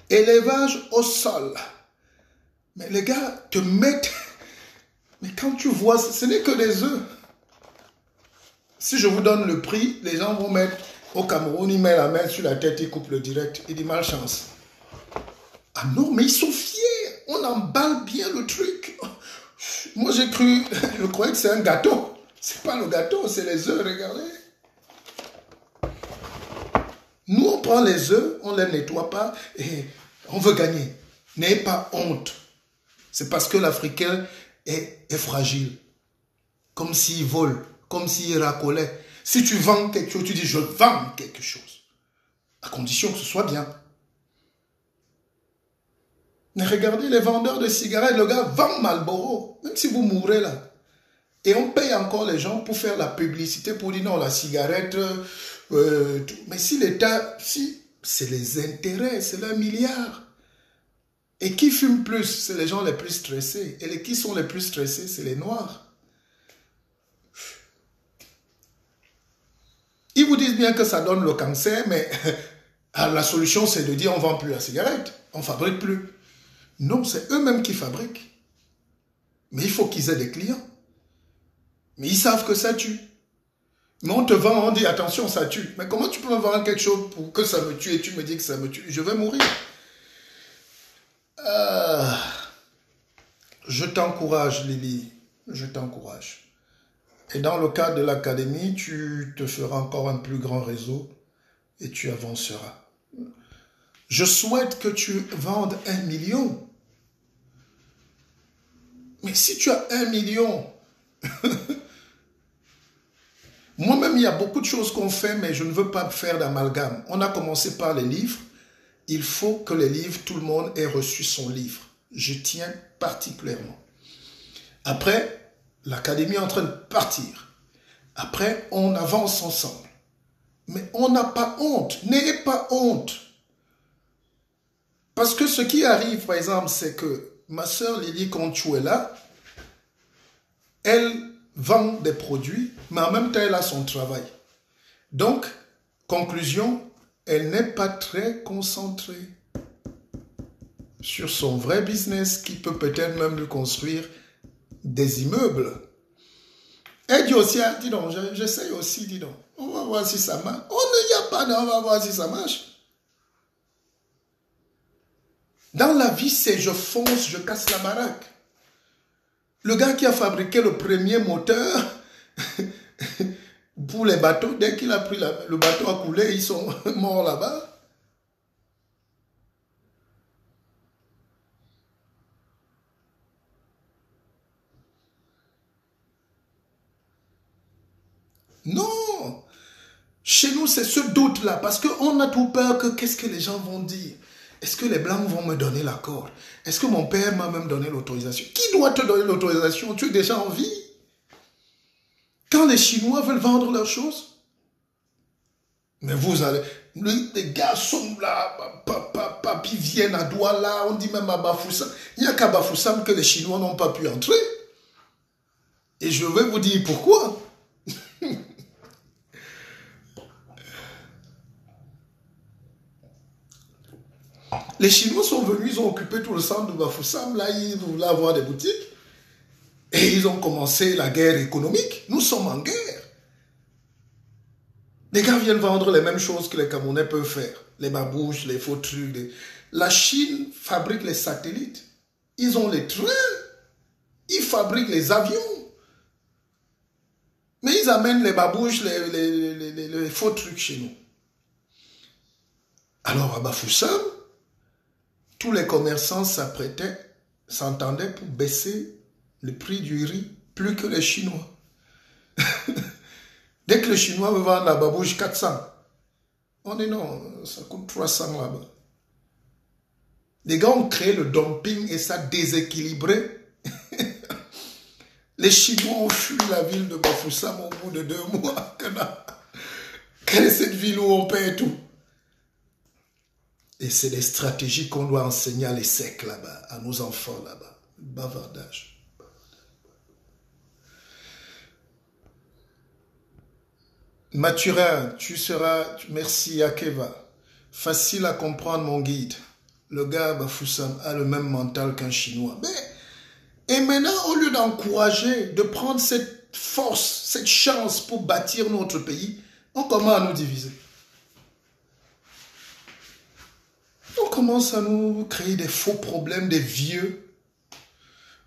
Élevage au sol. Mais les gars te mettent... Mais quand tu vois, ce n'est que des œufs. Si je vous donne le prix, les gens vont mettre... Au Cameroun, ils mettent la main sur la tête, ils coupent le direct. Ils disent malchance. Ah non, mais ils sont fiers. On emballe bien le truc. Moi, j'ai cru... Je croyais que c'est un gâteau. C'est pas le gâteau, c'est les œufs, regardez. Nous, on prend les œufs, on ne les nettoie pas et on veut gagner. N'ayez pas honte. C'est parce que l'Africain est fragile. Comme s'il vole, comme s'il racolait. Si tu vends quelque chose, tu dis je vends quelque chose. À condition que ce soit bien. Mais regardez les vendeurs de cigarettes, le gars vend Marlboro, même si vous mourrez là. Et on paye encore les gens pour faire la publicité, pour dire non, la cigarette... mais si l'État, si c'est les intérêts, c'est $1 milliard. Et qui fume plus? C'est les gens les plus stressés. Et qui sont les plus stressés? C'est les Noirs. Ils vous disent bien que ça donne le cancer, mais la solution c'est de dire on ne vend plus la cigarette, on ne fabrique plus. Non, c'est eux-mêmes qui fabriquent. Mais il faut qu'ils aient des clients. Mais ils savent que ça tue. Mais on te vend, on dit attention, ça tue. Mais comment tu peux me vendre quelque chose pour que ça me tue et tu me dis que ça me tue? Je vais mourir. Je t'encourage, Lily. Je t'encourage. Et dans le cadre de l'académie, tu te feras encore un plus grand réseau et tu avanceras. Je souhaite que tu vendes 1 million. Mais si tu as 1 million... Moi-même, il y a beaucoup de choses qu'on fait, mais je ne veux pas faire d'amalgame. On a commencé par les livres. Il faut que les livres, tout le monde ait reçu son livre. Je tiens particulièrement. Après, l'académie est en train de partir. Après, on avance ensemble. Mais on n'a pas honte. N'ayez pas honte. Parce que ce qui arrive, par exemple, c'est que ma sœur Lily Conchuela, elle vend des produits, mais en même temps, elle a son travail. Donc, conclusion, elle n'est pas très concentrée sur son vrai business qui peut peut-être même lui construire des immeubles. Elle dit aussi, dis donc, j'essaye aussi, dis donc, on va voir si ça marche. On n'y a pas, on va voir si ça marche. Dans la vie, c'est je fonce, je casse la baraque. Le gars qui a fabriqué le premier moteur pour les bateaux, dès qu'il a pris le bateau a coulé, ils sont morts là-bas. Non, chez nous, c'est ce doute-là, parce qu'on a tout peur que qu'est-ce que les gens vont dire. Est-ce que les Blancs vont me donner l'accord? Est-ce que mon père m'a même donné l'autorisation? Qui doit te donner l'autorisation? Tu es déjà en vie. Quand les Chinois veulent vendre leurs choses, mais vous allez... Les gars sont là, papi viennent à Douala, on dit même à Bafoussam. Il n'y a qu'à Bafoussam que les Chinois n'ont pas pu entrer. Et je vais vous dire pourquoi. Les Chinois sont venus, ils ont occupé tout le centre de Bafoussam, là ils voulaient avoir des boutiques. Et ils ont commencé la guerre économique. Nous sommes en guerre. Les gars viennent vendre les mêmes choses que les Camerounais peuvent faire. Les babouches, les faux trucs. La Chine fabrique les satellites. Ils ont les trains. Ils fabriquent les avions. Mais ils amènent les babouches, les faux trucs chez nous. Alors à Bafoussam, tous les commerçants s'entendaient pour baisser le prix du riz plus que les Chinois. Dès que les Chinois veulent vendre la babouche 400, on dit non, ça coûte 300 là-bas. Les gars ont créé le dumping et ça a déséquilibré. Les Chinois ont fui la ville de Bafoussam au bout de 2 mois. Quelle est cette ville où on paie tout? Et c'est des stratégies qu'on doit enseigner à l'ESSEC là-bas, à nos enfants là-bas. Bavardage. Mathurin, tu seras, merci Akeva. Facile à comprendre mon guide. Le gars Bafoussam a le même mental qu'un Chinois. Et maintenant, au lieu d'encourager, de prendre cette force, cette chance pour bâtir notre pays, on commence à nous diviser. On commence à nous créer des faux problèmes, des vieux.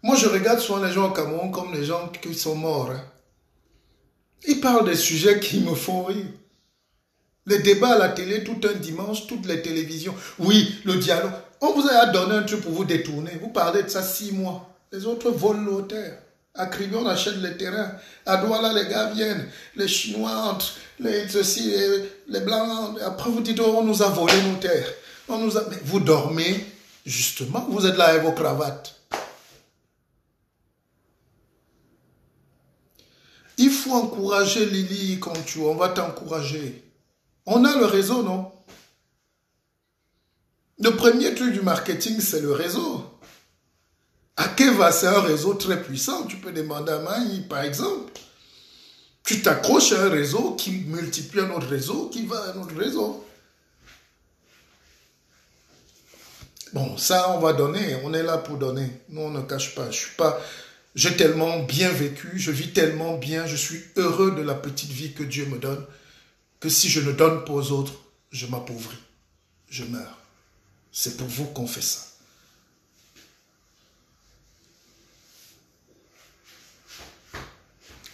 Moi, je regarde souvent les gens au Cameroun comme les gens qui sont morts. Hein. Ils parlent des sujets qui me font rire. Les débats à la télé tout un dimanche, toutes les télévisions. Oui, le dialogue. On vous a donné un truc pour vous détourner. Vous parlez de ça 6 mois. Les autres volent nos terres. À Kribi, on achète les terrains. À Douala, les gars viennent. Les Chinois entrent. Les Blancs. Après, vous dites, oh, on nous a volé nos terres. Mais vous dormez, justement. Vous êtes là avec vos cravates. Il faut encourager Lily Conchu. On va t'encourager. On a le réseau, non? Le premier truc du marketing, c'est le réseau. Akeva, c'est un réseau très puissant. Tu peux demander à Maï, par exemple. Tu t'accroches à un réseau qui multiplie un autre réseau, qui va à un autre réseau. Bon, ça, on va donner. On est là pour donner. Nous, on ne cache pas. J'ai tellement bien vécu. Je vis tellement bien. Je suis heureux de la petite vie que Dieu me donne. Que si je ne donne pas aux autres, je m'appauvris. Je meurs. C'est pour vous qu'on fait ça.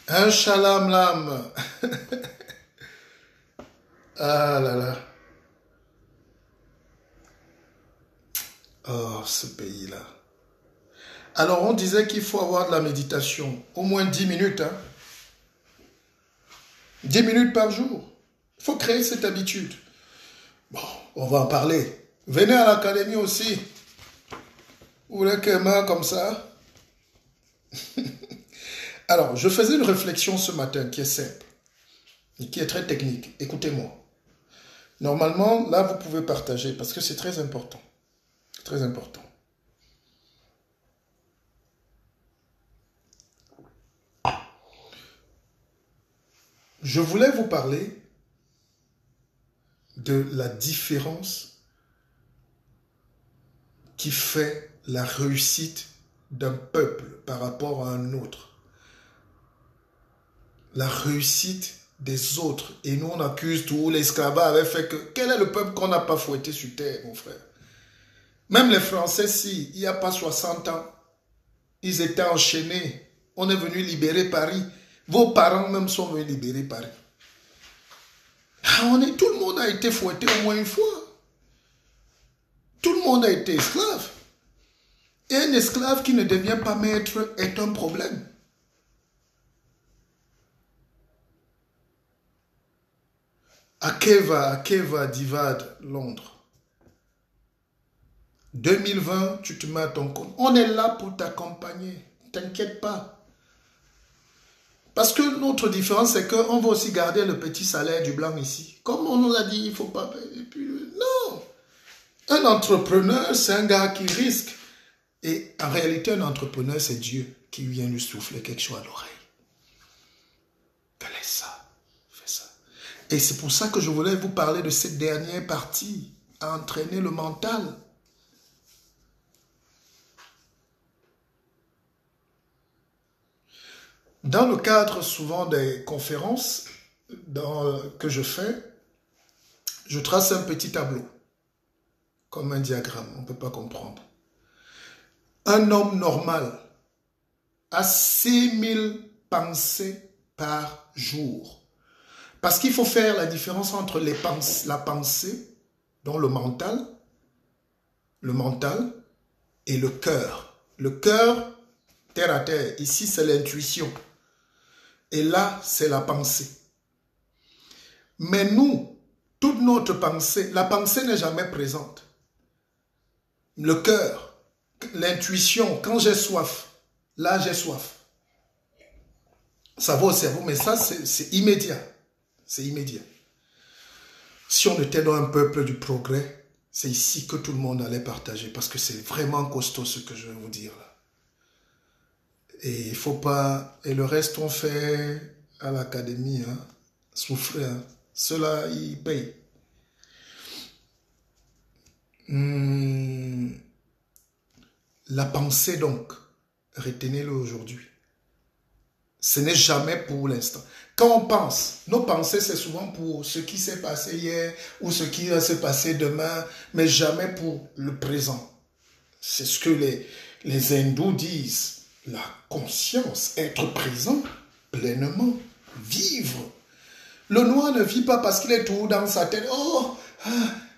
Un chalam lam. Ah là là. Oh, ce pays-là. Alors, on disait qu'il faut avoir de la méditation. Au moins 10 minutes. Hein? 10 minutes par jour. Il faut créer cette habitude. Bon, on va en parler. Venez à l'académie aussi. Vous voulez qu'elle meure comme ça? Alors, je faisais une réflexion ce matin qui est simple et qui est très technique. Écoutez-moi. Normalement, là, vous pouvez partager parce que c'est très important. C'est très important. Je voulais vous parler de la différence qui fait la réussite d'un peuple par rapport à un autre. La réussite des autres. Et nous, on accuse tout. L'esclavage avait fait que... Quel est le peuple qu'on n'a pas fouetté sur terre, mon frère? Même les Français, si, il n'y a pas 60 ans, ils étaient enchaînés. On est venu libérer Paris. Vos parents même sont venus libérer Paris. Tout le monde a été fouetté au moins une fois. Tout le monde a été esclave. Et un esclave qui ne devient pas maître est un problème. Akeva, Divad, Londres. 2020, tu te mets à ton compte. On est là pour t'accompagner. T'inquiète pas. Parce que notre différence, c'est qu'on va aussi garder le petit salaire du blanc ici. Comme on nous a dit, il ne faut pas payer. Et puis, non. Un entrepreneur, c'est un gars qui risque. Et en réalité, un entrepreneur, c'est Dieu qui vient lui souffler quelque chose à l'oreille. Fais ça. Fais ça. Et c'est pour ça que je voulais vous parler de cette dernière partie, à entraîner le mental. Dans le cadre souvent des conférences que je fais, je trace un petit tableau, comme un diagramme, on ne peut pas comprendre. Un homme normal a 6000 pensées par jour. Parce qu'il faut faire la différence entre la pensée, donc le mental, et le cœur. Le cœur, terre à terre, ici c'est l'intuition. Et là, c'est la pensée. Mais nous, toute notre pensée, la pensée n'est jamais présente. Le cœur, l'intuition, quand j'ai soif, là j'ai soif. Ça va au cerveau, mais ça c'est immédiat. C'est immédiat. Si on était dans un peuple du progrès, c'est ici que tout le monde allait partager, parce que c'est vraiment costaud ce que je vais vous dire là. Et il faut pas... Et le reste, on fait à l'académie, hein, souffrir. Hein. Ceux-là, ils payent. La pensée, donc, retenez-le aujourd'hui. Ce n'est jamais pour l'instant. Quand on pense, nos pensées, c'est souvent pour ce qui s'est passé hier ou ce qui va se passer demain, mais jamais pour le présent. C'est ce que les hindous disent. La conscience, être présent pleinement, vivre. Le noir ne vit pas parce qu'il est tout dans sa tête. Oh,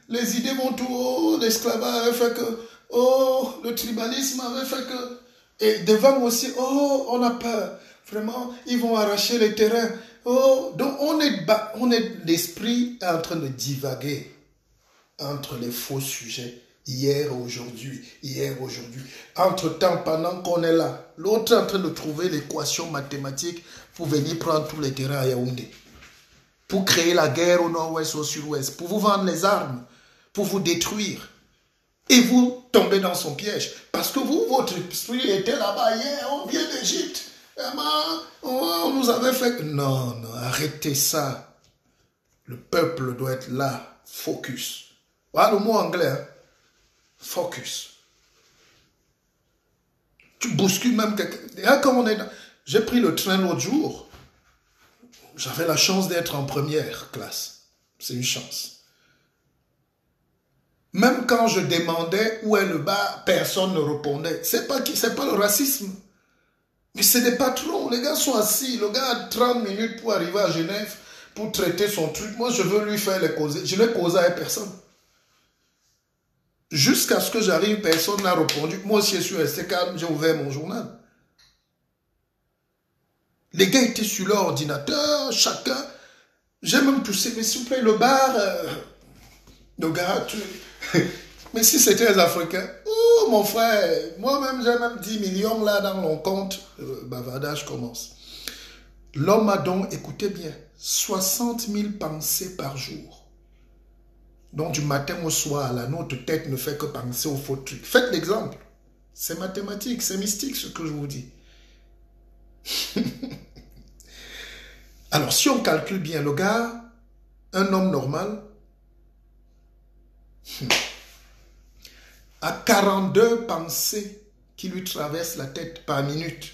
les idées vont tout. Oh, l'esclavage avait fait que. Oh, le tribalisme avait fait que. Et devant aussi, oh, on a peur. Vraiment, ils vont arracher les terrains. Oh, donc on est l'esprit en train de divaguer entre les faux sujets. Hier, aujourd'hui. Entre-temps, pendant qu'on est là, l'autre est en train de trouver l'équation mathématique pour venir prendre tous les terrains à Yaoundé. Pour créer la guerre au nord-ouest, au sud-ouest. Pour vous vendre les armes. Pour vous détruire. Et vous tombez dans son piège. Parce que vous, votre esprit était là-bas hier. On vient d'Égypte. On nous avait fait... Non, arrêtez ça. Le peuple doit être là. Focus. Voilà le mot anglais, hein. Focus. Tu bouscules même quelqu'un. Quand on est dans... J'ai pris le train l'autre jour. J'avais la chance d'être en première classe. C'est une chance. Même quand je demandais où est le bar, personne ne répondait. C'est pas le racisme. Mais c'est des patrons. Les gars sont assis. Le gars a 30 minutes pour arriver à Genève pour traiter son truc. Moi, je veux lui faire les causer. Je ne cause à personne. Jusqu'à ce que j'arrive, personne n'a répondu. Moi aussi, je suis resté calme, j'ai ouvert mon journal. Les gars étaient sur leur ordinateur, chacun. J'ai même poussé, mais s'il vous plaît, le bar, le gars, mais si c'était les Africains, oh mon frère, moi-même j'ai même 10 millions là dans mon compte. Bavardage commence. L'homme a donc, écoutez bien, 60 000 pensées par jour. Donc du matin au soir, là, notre tête ne fait que penser aux faux trucs. Faites l'exemple. C'est mathématique, c'est mystique ce que je vous dis. Alors si on calcule bien, le gars, un homme normal, a 42 pensées qui lui traversent la tête par minute.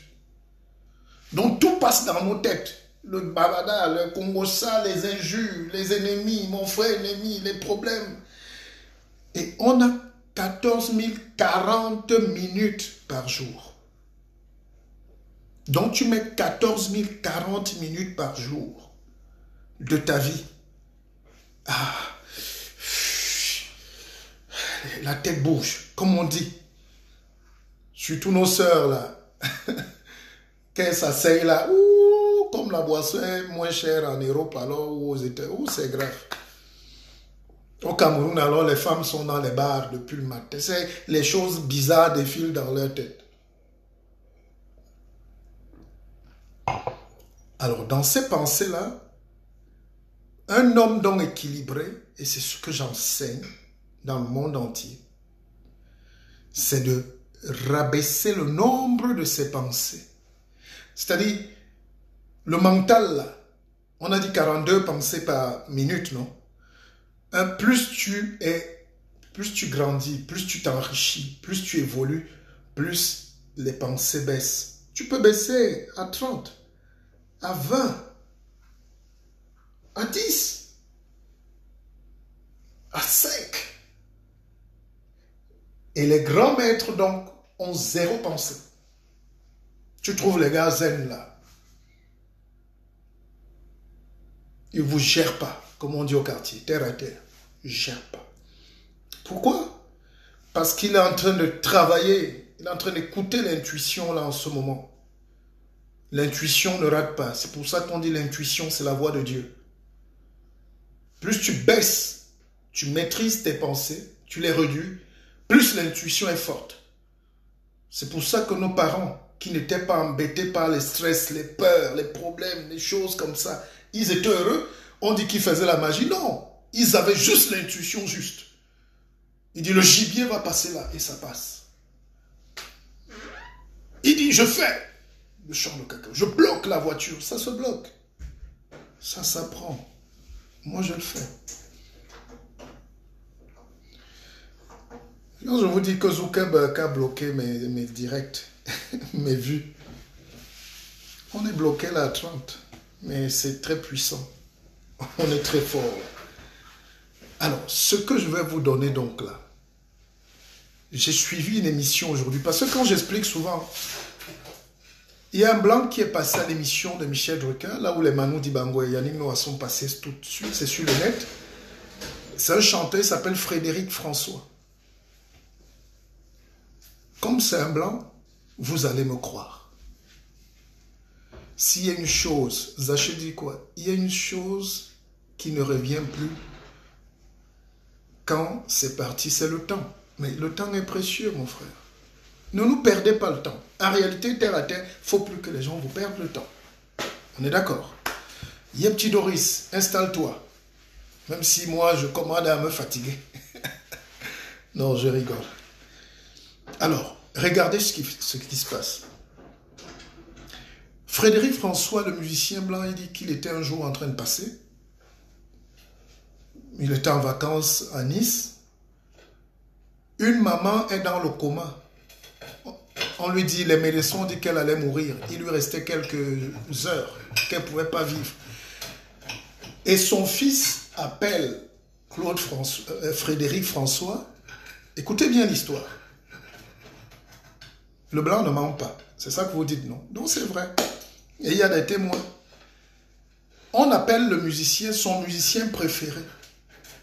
Donc tout passe dans nos têtes. Le babada, le congossa, les injures, les ennemis, mon frère ennemi, les problèmes. Et on a 14 040 minutes par jour. Donc tu mets 14 040 minutes par jour de ta vie. Ah, la tête bouge, comme on dit. Surtout nos sœurs là. Qu'elles s'asseyent là, ouh, comme la boisson est moins chère en Europe alors ou aux États-Unis, c'est grave. Au Cameroun alors les femmes sont dans les bars depuis le matin. C'est les choses bizarres défilent dans leur tête. Alors dans ces pensées là, un homme donc équilibré, et c'est ce que j'enseigne dans le monde entier, c'est de rabaisser le nombre de ses pensées. C'est-à-dire, le mental, là, on a dit 42 pensées par minute, non? Plus tu grandis, plus tu t'enrichis, plus tu évolues, plus les pensées baissent. Tu peux baisser à 30, à 20, à 10, à 5. Et les grands maîtres, donc, ont zéro pensée. Tu trouves les gars zen là. Ils ne vous gèrent pas, comme on dit au quartier, terre à terre. Ils ne gèrent pas. Pourquoi? Parce qu'il est en train de travailler, il est en train d'écouter l'intuition là en ce moment. L'intuition ne rate pas. C'est pour ça qu'on dit l'intuition, c'est la voix de Dieu. Plus tu baisses, tu maîtrises tes pensées, tu les réduis, plus l'intuition est forte. C'est pour ça que nos parents, qui n'étaient pas embêtés par les stress, les peurs, les problèmes, les choses comme ça, ils étaient heureux. On dit qu'ils faisaient la magie. Non, ils avaient juste l'intuition juste. Il dit le gibier va passer là et ça passe. Il dit je fais le champ de cacao, je bloque la voiture, ça se bloque. Ça s'apprend. Moi je le fais. Quand je vous dis que Zuckerberg a bloqué mes directs, mes vues, on est bloqué là à 30, mais c'est très puissant. On est très fort. Alors, ce que je vais vous donner donc là, j'ai suivi une émission aujourd'hui, parce que quand j'explique souvent, il y a un blanc qui est passé à l'émission de Michel Drucker, là où les Manu Dibango et Yannick Noah sont passés tout de suite, c'est sur le net. C'est un chanteur, il s'appelle Frédéric François. Comme c'est un blanc, vous allez me croire. S'il y a une chose, Zaché dit quoi? Il y a une chose qui ne revient plus quand c'est parti, c'est le temps. Mais le temps est précieux, mon frère. Ne nous perdez pas le temps. En réalité, terre à terre, il ne faut plus que les gens vous perdent le temps. On est d'accord? Petit Doris, installe-toi. Même si moi, je commande à me fatiguer. Non, je rigole. Alors, regardez ce qui se passe. Frédéric François, le musicien blanc, il dit qu'il était un jour en train de passer. Il était en vacances à Nice. Une maman est dans le coma. On lui dit, les médecins ont dit qu'elle allait mourir. Il lui restait quelques heures qu'elle ne pouvait pas vivre. Et son fils appelle Frédéric François. Écoutez bien l'histoire. Le blanc ne ment pas. C'est ça que vous dites, non? Donc c'est vrai. Et il y a des témoins. On appelle le musicien son musicien préféré.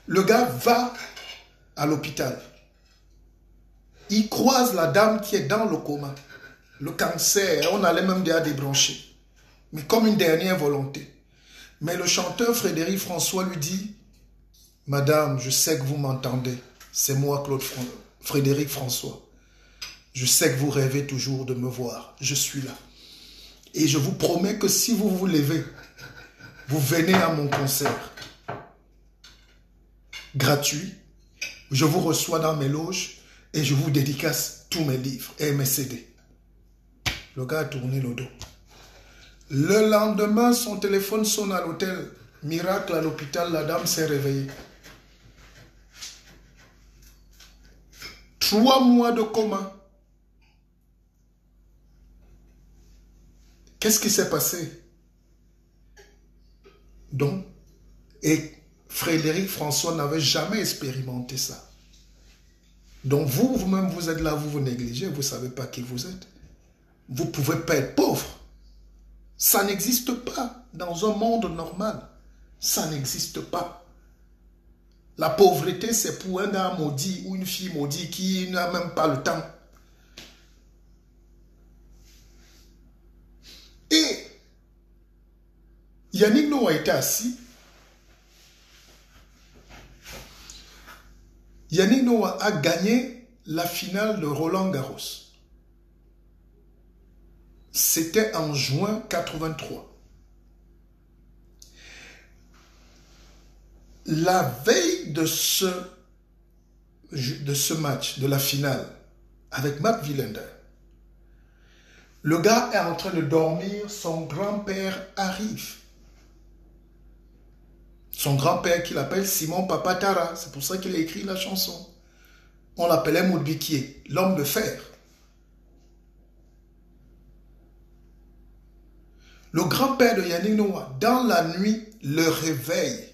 Le gars va à l'hôpital. Il croise la dame qui est dans le coma. Le cancer, on allait même déjà débrancher. Mais comme une dernière volonté. Mais le chanteur Frédéric François lui dit, « Madame, je sais que vous m'entendez. C'est moi, Frédéric François. Je sais que vous rêvez toujours de me voir. Je suis là. Et je vous promets que si vous vous levez, vous venez à mon concert. gratuit. Je vous reçois dans mes loges et je vous dédicace tous mes livres et mes CD. Le gars a tourné le dos. Le lendemain, son téléphone sonne à l'hôtel. Miracle à l'hôpital, la dame s'est réveillée. 3 mois de coma. Qu'est-ce qui s'est passé? Donc, et Frédéric François n'avait jamais expérimenté ça. Donc vous-même, vous êtes là, vous négligez, vous ne savez pas qui vous êtes. Vous ne pouvez pas être pauvre. Ça n'existe pas dans un monde normal. Ça n'existe pas. La pauvreté, c'est pour un gars maudit ou une fille maudite qui n'a même pas le temps. Et Yannick Noah était assis. Yannick Noah a gagné la finale de Roland Garros. C'était en juin 83. La veille de ce match, de la finale, avec Matt Wilander, le gars est en train de dormir, son grand-père arrive. Son grand-père qu'il appelle Simon Papatara, c'est pour ça qu'il a écrit la chanson. On l'appelait Moudbikié, l'homme de fer. Le grand-père de Yannick Noah, dans la nuit, le réveille.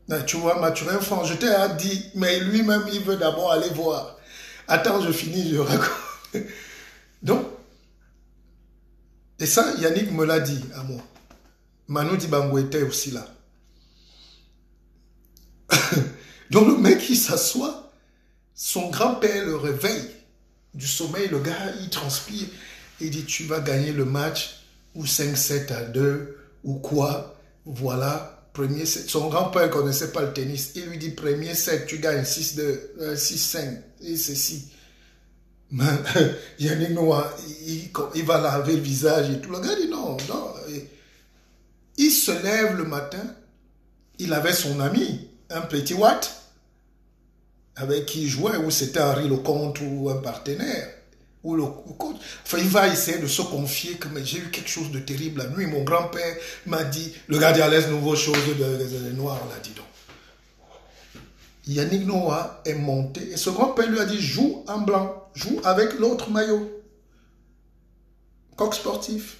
Là, tu vois, Mathurin Franc, je t'ai dit, mais lui-même, il veut d'abord aller voir. Attends, je finis, je raconte. Donc, et ça, Yannick me l'a dit à moi. Manu Dibango était aussi là. Donc, le mec, il s'assoit, son grand-père le réveille du sommeil, le gars, il transpire, il dit, tu vas gagner le match, ou 5-7-2, ou quoi, voilà. Premier set. Son grand-père ne connaissait pas le tennis. Il lui dit, premier set, tu gagnes 6-2, 6-5, et ceci. Yannick Noah, il va laver le visage et tout. Le gars dit, non, non. Il se lève le matin, il avait son ami, un petit Watt, avec qui il jouait, ou c'était Henri Lecomte ou un partenaire. Ou le coach. Enfin, il va essayer de se confier que j'ai eu quelque chose de terrible la nuit. Mon grand-père m'a dit, le gars dit à l'aise, nouveau chose de noir, on l'a dit donc. Yannick Noah est monté et ce grand-père lui a dit, joue en blanc, joue avec l'autre maillot. Coq sportif.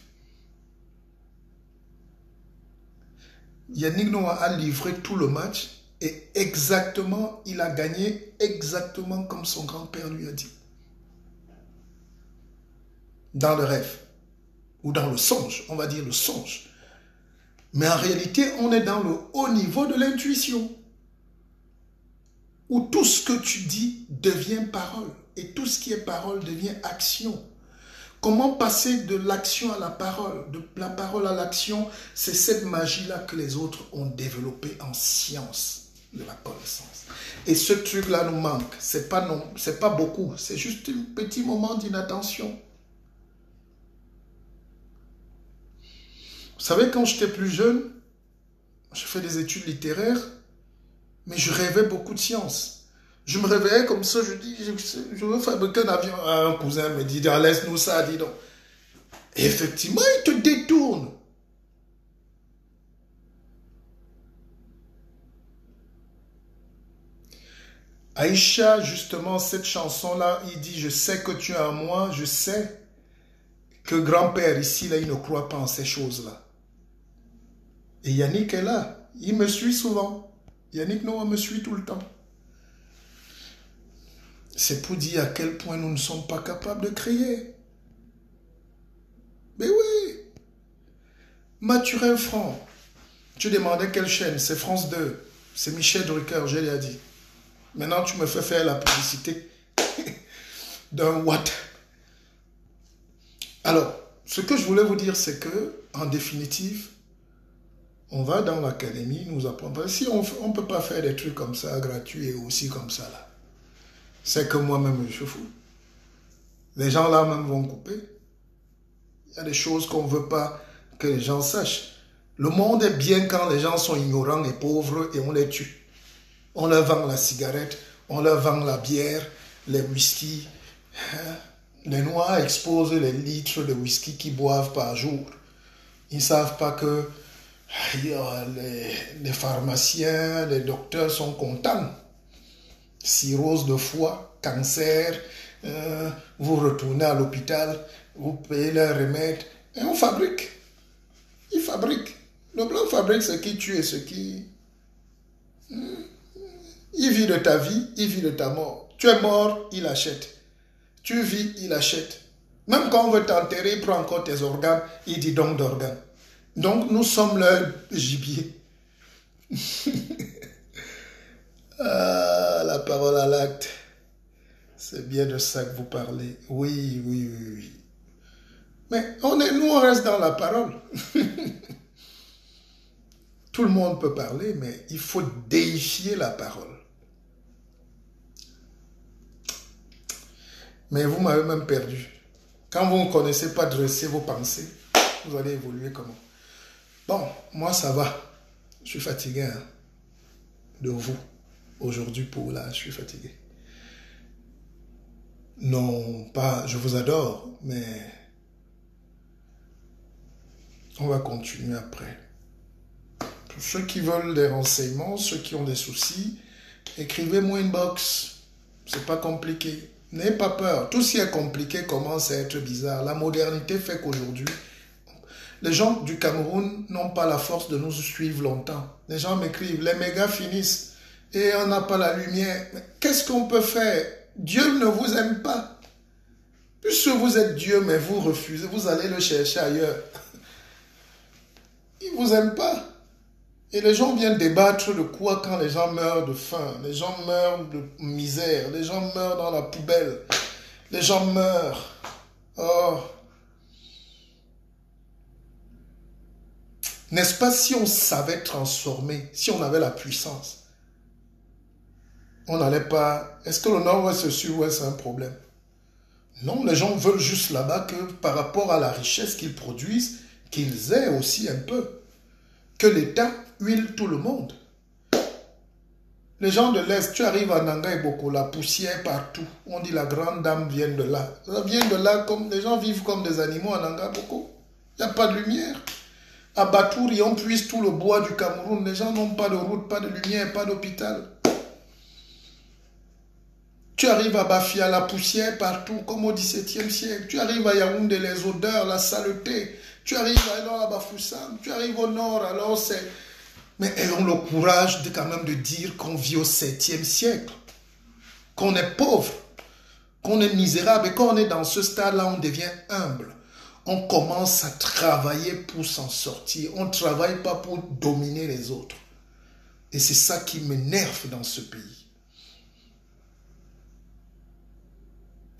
Yannick Noah a livré tout le match et exactement, il a gagné exactement comme son grand-père lui a dit. Dans le rêve, ou dans le songe, on va dire le songe. Mais en réalité, on est dans le haut niveau de l'intuition, où tout ce que tu dis devient parole, et tout ce qui est parole devient action. Comment passer de l'action à la parole, de la parole à l'action, c'est cette magie-là que les autres ont développée en science de la connaissance. Et ce truc-là nous manque. C'est pas beaucoup, c'est juste un petit moment d'inattention. Vous savez, quand j'étais plus jeune, je fais des études littéraires, mais je rêvais beaucoup de sciences. Je me réveillais comme ça, je dis, je veux fabriquer un avion. Un cousin me dit, laisse-nous ça, dis donc. Et effectivement, il te détourne. Aïcha, justement, cette chanson-là, il dit, je sais que tu es en moi, je sais que grand-père ici, là, il ne croit pas en ces choses-là. Et Yannick est là. Il me suit souvent. Yannick Noah me suit tout le temps. C'est pour dire à quel point nous ne sommes pas capables de créer. Mais oui. Mathurin Franc. Tu demandais quelle chaîne? C'est France 2. C'est Michel Drucker, je l'ai dit. Maintenant, tu me fais faire la publicité d'un Watt. Alors, ce que je voulais vous dire, c'est que, en définitive, on va dans l'académie, nous apprendre. Si on ne peut pas faire des trucs comme ça, gratuits et aussi comme ça, là, c'est que moi-même, je fous. Les gens là même vont couper. Il y a des choses qu'on ne veut pas que les gens sachent. Le monde est bien quand les gens sont ignorants et pauvres et on les tue. On leur vend la cigarette, on leur vend la bière, les whisky. Les Noirs exposent les litres de whisky qu'ils boivent par jour. Ils ne savent pas que les pharmaciens, les docteurs sont contents. Cirrhose de foie, cancer, vous retournez à l'hôpital, vous payez leurs remèdes et on fabrique. Ils fabriquent. Le blanc fabrique ce qui tue et ce qui... Il vit de ta vie, il vit de ta mort. Tu es mort, il achète. Tu vis, il achète. Même quand on veut t'enterrer, il prend encore tes organes, il dit donc d'organes. Donc nous sommes leur gibier. Ah, la parole à l'acte. C'est bien de ça que vous parlez. Oui, oui, oui, oui. Mais nous, on reste dans la parole. Tout le monde peut parler, mais il faut déifier la parole. Mais vous m'avez même perdu. Quand vous ne connaissez pas dresser vos pensées, vous allez évoluer comment? Bon, moi ça va. Je suis fatigué hein, de vous. Aujourd'hui pour là, je suis fatigué. Non, pas, je vous adore, mais on va continuer après. Pour ceux qui veulent des renseignements, ceux qui ont des soucis, écrivez-moi une box. C'est pas compliqué. N'ayez pas peur. Tout ce qui est compliqué commence à être bizarre. La modernité fait qu'aujourd'hui, les gens du Cameroun n'ont pas la force de nous suivre longtemps. Les gens m'écrivent, les mégas finissent et on n'a pas la lumière. Qu'est-ce qu'on peut faire? Dieu ne vous aime pas. Puisque vous êtes Dieu, mais vous refusez, vous allez le chercher ailleurs. Il ne vous aime pas. Et les gens viennent débattre de quoi quand les gens meurent de faim, les gens meurent de misère, les gens meurent dans la poubelle, les gens meurent. Oh. N'est-ce pas si on savait transformer, si on avait la puissance, on n'allait pas... Est-ce que le nord-ouest et le sud-ouest c'est un problème? Non, les gens veulent juste là-bas que par rapport à la richesse qu'ils produisent, qu'ils aient aussi un peu. Que l'État huile tout le monde. Les gens de l'Est, tu arrives à Nanga et Boko, la poussière partout. On dit la grande dame vient de là. Ça vient de là, comme les gens vivent comme des animaux à Nanga Boko. Il n'y a pas de lumière. À Batouri, on puise tout le bois du Cameroun. Les gens n'ont pas de route, pas de lumière, pas d'hôpital. Tu arrives à Bafia, la poussière partout, comme au XVIIe siècle. Tu arrives à Yaoundé, les odeurs, la saleté. Tu arrives à Bafoussam, tu arrives au nord, alors c'est... Mais ayons le courage de quand même de dire qu'on vit au 7e siècle, qu'on est pauvre, qu'on est misérable, et quand on est dans ce stade-là, on devient humble. On commence à travailler pour s'en sortir. On ne travaille pas pour dominer les autres. Et c'est ça qui m'énerve dans ce pays.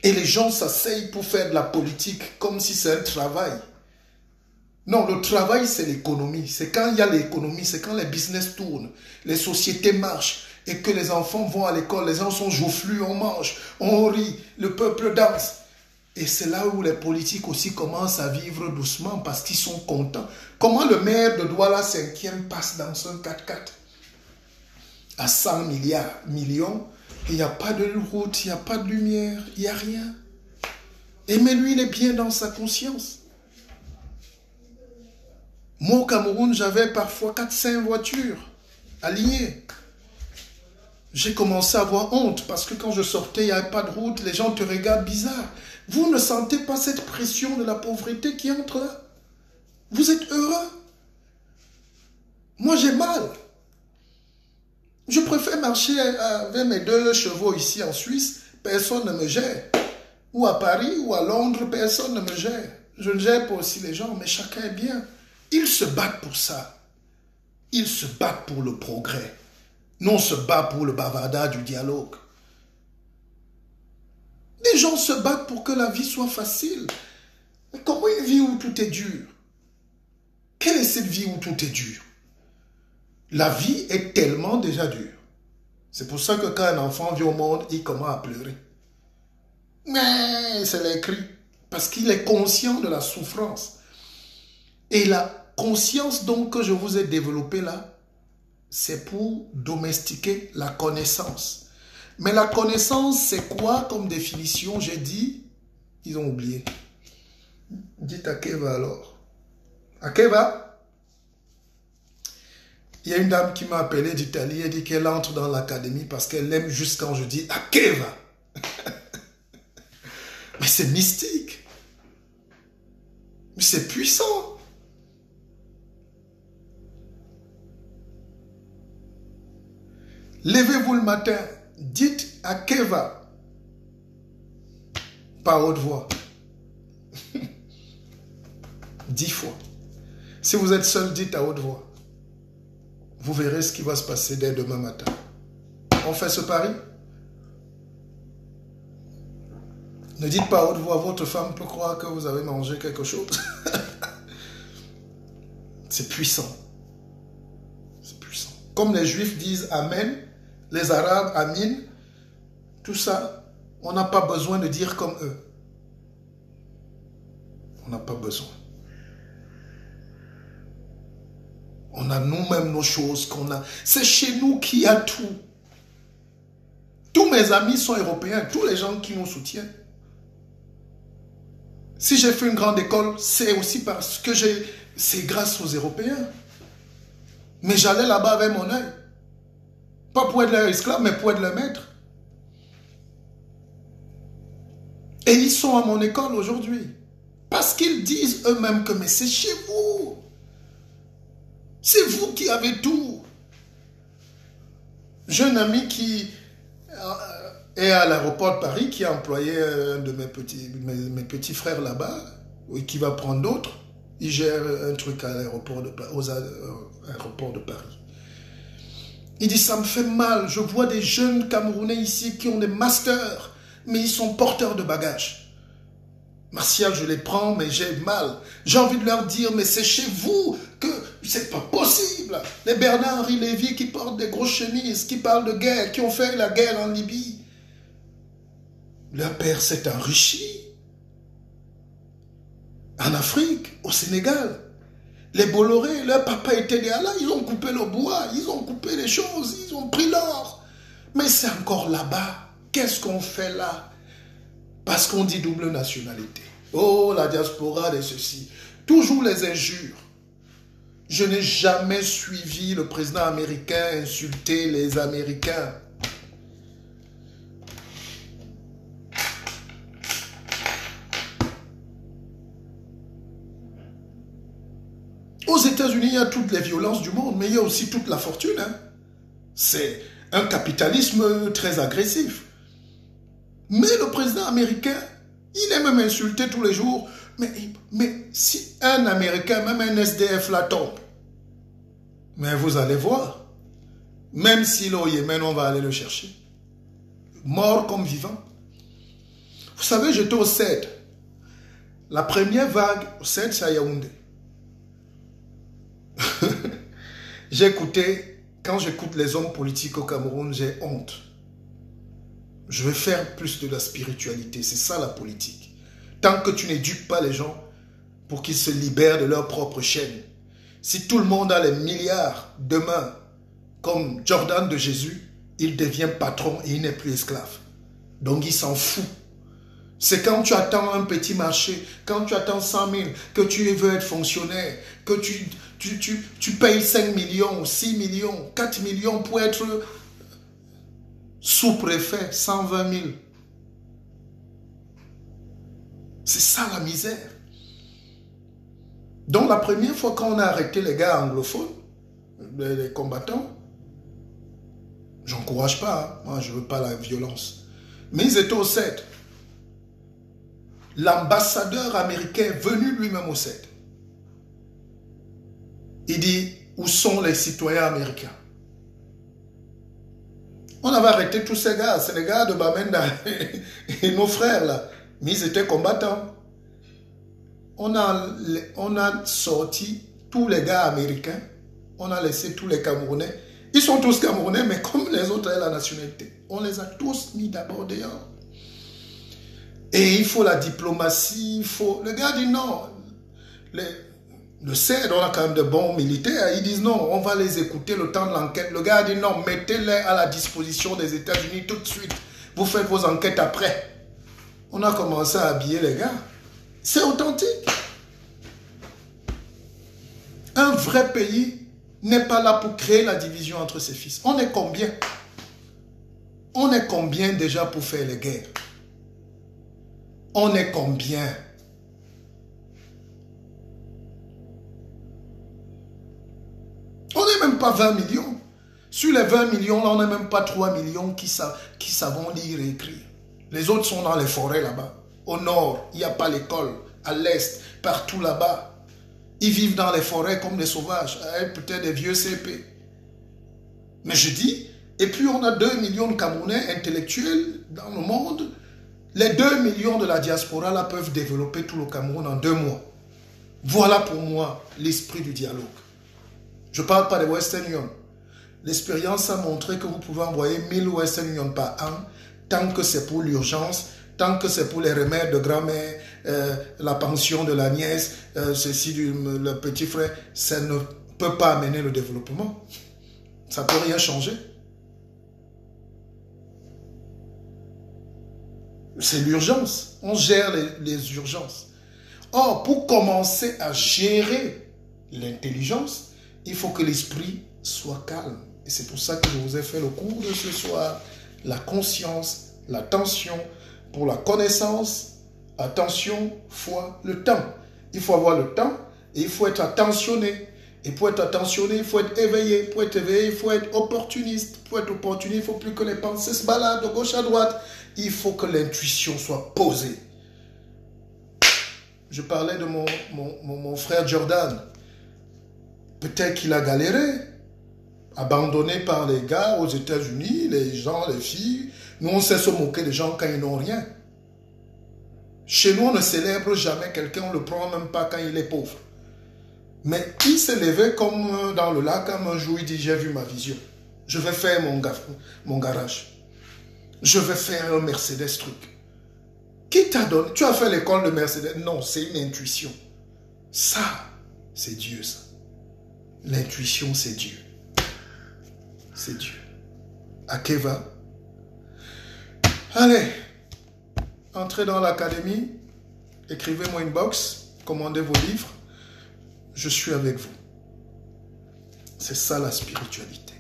Et les gens s'asseyent pour faire de la politique comme si c'est un travail. Non, le travail, c'est l'économie. C'est quand il y a l'économie, c'est quand les business tournent, les sociétés marchent et que les enfants vont à l'école, les gens sont joufflus, on mange, on rit, le peuple danse. Et c'est là où les politiques aussi commencent à vivre doucement parce qu'ils sont contents. Comment le maire de Douala 5e passe dans un 4x4 à 100 millions, il n'y a pas de route, il n'y a pas de lumière, il n'y a rien. Et mais lui, il est bien dans sa conscience. Moi, au Cameroun, j'avais parfois 4-5 voitures alignées. J'ai commencé à avoir honte parce que quand je sortais, il n'y avait pas de route, les gens te regardent bizarre. Vous ne sentez pas cette pression de la pauvreté qui entre là? Vous êtes heureux? Moi, j'ai mal. Je préfère marcher avec mes 2 chevaux ici en Suisse, personne ne me gère. Ou à Paris ou à Londres, personne ne me gère. Je ne gère pas aussi les gens, mais chacun est bien. Ils se battent pour ça. Ils se battent pour le progrès. Nous, on se bat pour le bavardage du dialogue. Les gens se battent pour que la vie soit facile. Mais comment une vie où tout est dur? Quelle est cette vie où tout est dur? La vie est tellement déjà dure. C'est pour ça que quand un enfant vient au monde, il commence à pleurer. Mais c'est les cris. Parce qu'il est conscient de la souffrance. Et là, conscience donc que je vous ai développée là, c'est pour domestiquer la connaissance. Mais la connaissance, c'est quoi comme définition? J'ai dit, ils ont oublié. Dites à Keva alors. À Keva, il y a une dame qui m'a appelé d'Italie et dit qu'elle entre dans l'académie parce qu'elle aime juste quand je dis à Keva. Mais c'est mystique. Mais c'est puissant. Levez-vous le matin, dites à Keva par haute voix. 10 fois. Si vous êtes seul, dites à haute voix. Vous verrez ce qui va se passer dès demain matin. On fait ce pari? Ne dites pas à haute voix, votre femme peut croire que vous avez mangé quelque chose. C'est puissant. C'est puissant. Comme les Juifs disent Amen, les Arabes Amin, tout ça, on n'a pas besoin de dire comme eux. On n'a pas besoin. On a nous-mêmes nos choses qu'on a. C'est chez nous qu'il y a tout. Tous mes amis sont européens, tous les gens qui nous soutiennent. Si j'ai fait une grande école, c'est aussi parce que c'est grâce aux Européens. Mais j'allais là-bas avec mon œil. Pas pour être leur esclave, mais pour être leur maître. Et ils sont à mon école aujourd'hui. Parce qu'ils disent eux-mêmes que mais c'est chez vous. C'est vous qui avez tout. J'ai un ami qui est à l'aéroport de Paris, qui a employé un de mes petits frères là-bas, et qui va prendre d'autres. Il gère un truc à l'aéroport aux aéroports de Paris. Il dit, ça me fait mal. Je vois des jeunes Camerounais ici qui ont des masters, mais ils sont porteurs de bagages. Martial, je les prends, mais j'ai mal. J'ai envie de leur dire, mais c'est chez vous que c'est pas possible. Les Bernard-Henri Lévy qui portent des grosses chemises, qui parlent de guerre, qui ont fait la guerre en Libye. Leur père s'est enrichi. En Afrique, au Sénégal. Les Bolloré, leur papa était là, ils ont coupé le bois, ils ont coupé les choses, ils ont pris l'or. Mais c'est encore là-bas. Qu'est-ce qu'on fait là? Parce qu'on dit double nationalité. Oh, la diaspora de ceci. Toujours les injures. Je n'ai jamais suivi le président américain insulter les Américains. Aux États-Unis, il y a toutes les violences du monde, mais il y a aussi toute la fortune. Hein. C'est un capitalisme très agressif. Mais le président américain, il est même insulté tous les jours. Mais si un Américain, même un SDF la tombe, mais vous allez voir, même s'il est au Yémen, on va aller le chercher. Mort comme vivant. Vous savez, j'étais au CED. La première vague, au CED, c'est à Yaoundé. Quand j'écoute les hommes politiques au Cameroun, j'ai honte. Je veux faire plus de la spiritualité, c'est ça la politique. Tant que tu n'éduques pas les gens pour qu'ils se libèrent de leur propre chaîne. Si tout le monde a les milliards demain, comme Jordan de Jésus, il devient patron et il n'est plus esclave. Donc il s'en fout. C'est quand tu attends un petit marché, quand tu attends 100 000, que tu veux être fonctionnaire, que tu payes 5 millions, 6 millions, 4 millions pour être sous-préfet, 120 000. C'est ça la misère. Donc la première fois qu'on a arrêté les gars anglophones, les combattants, j'encourage pas, hein. Moi je veux pas la violence. Mais ils étaient au CED. L'ambassadeur américain est venu lui-même au CED. Il dit, où sont les citoyens américains? On avait arrêté tous ces gars, c'est les gars de Bamenda et nos frères là. Mais ils étaient combattants. On a sorti tous les gars américains. On a laissé tous les Camerounais. Ils sont tous Camerounais, mais comme les autres ont la nationalité. On les a tous mis d'abord dehors. Et il faut la diplomatie, il faut... Le gars dit non. le sait, on a quand même de bons militaires. Ils disent non, on va les écouter le temps de l'enquête. Le gars a dit non, mettez-les à la disposition des États-Unis tout de suite. Vous faites vos enquêtes après. On a commencé à habiller les gars. C'est authentique. Un vrai pays n'est pas là pour créer la division entre ses fils. On est combien? On est combien déjà pour faire les guerres? On est combien? On n'est même pas 20 millions. Sur les 20 millions, là, on n'est même pas 3 millions qui savent lire et écrire. Les autres sont dans les forêts là-bas. Au nord, il n'y a pas l'école. À l'est, partout là-bas. Ils vivent dans les forêts comme des sauvages, avec peut-être des vieux CP. Mais je dis, et puis on a 2 millions de Camerounais intellectuels dans le monde. Les 2 millions de la diaspora là peuvent développer tout le Cameroun en 2 mois. Voilà pour moi l'esprit du dialogue. Je ne parle pas des Western Union. L'expérience a montré que vous pouvez envoyer 1000 Western Union par an, tant que c'est pour l'urgence, tant que c'est pour les remèdes de grand-mère, la pension de la nièce, ceci le petit frère, ça ne peut pas amener le développement. Ça ne peut rien changer. C'est l'urgence. On gère les urgences. Or, pour commencer à gérer l'intelligence, il faut que l'esprit soit calme. Et c'est pour ça que je vous ai fait le cours de ce soir. La conscience, l'attention, pour la connaissance, attention, foi, le temps. Il faut avoir le temps et il faut être attentionné. Et pour être attentionné, il faut être éveillé. Pour être éveillé, il faut être opportuniste. Pour être opportuniste, il ne faut plus que les pensées se baladent de gauche à droite. Il faut que l'intuition soit posée. Je parlais de mon frère Jordan. Peut-être qu'il a galéré. Abandonné par les gars aux États-Unis, les gens, les filles. Nous, on sait se moquer des gens quand ils n'ont rien. Chez nous, on ne célèbre jamais quelqu'un, on ne le prend même pas quand il est pauvre. Mais il s'est levé comme dans le lac, comme un jour, il dit, j'ai vu ma vision. Je vais faire mon garage. Je vais faire un Mercedes truc. Qui t'a donné? Tu as fait l'école de Mercedes? Non, c'est une intuition. Ça, c'est Dieu, ça. L'intuition, c'est Dieu. C'est Dieu. Akeva. Allez, entrez dans l'académie, écrivez-moi une box, commandez vos livres, je suis avec vous. C'est ça la spiritualité,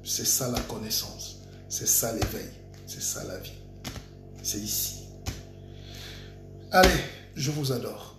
c'est ça la connaissance, c'est ça l'éveil, c'est ça la vie. C'est ici. Allez, je vous adore.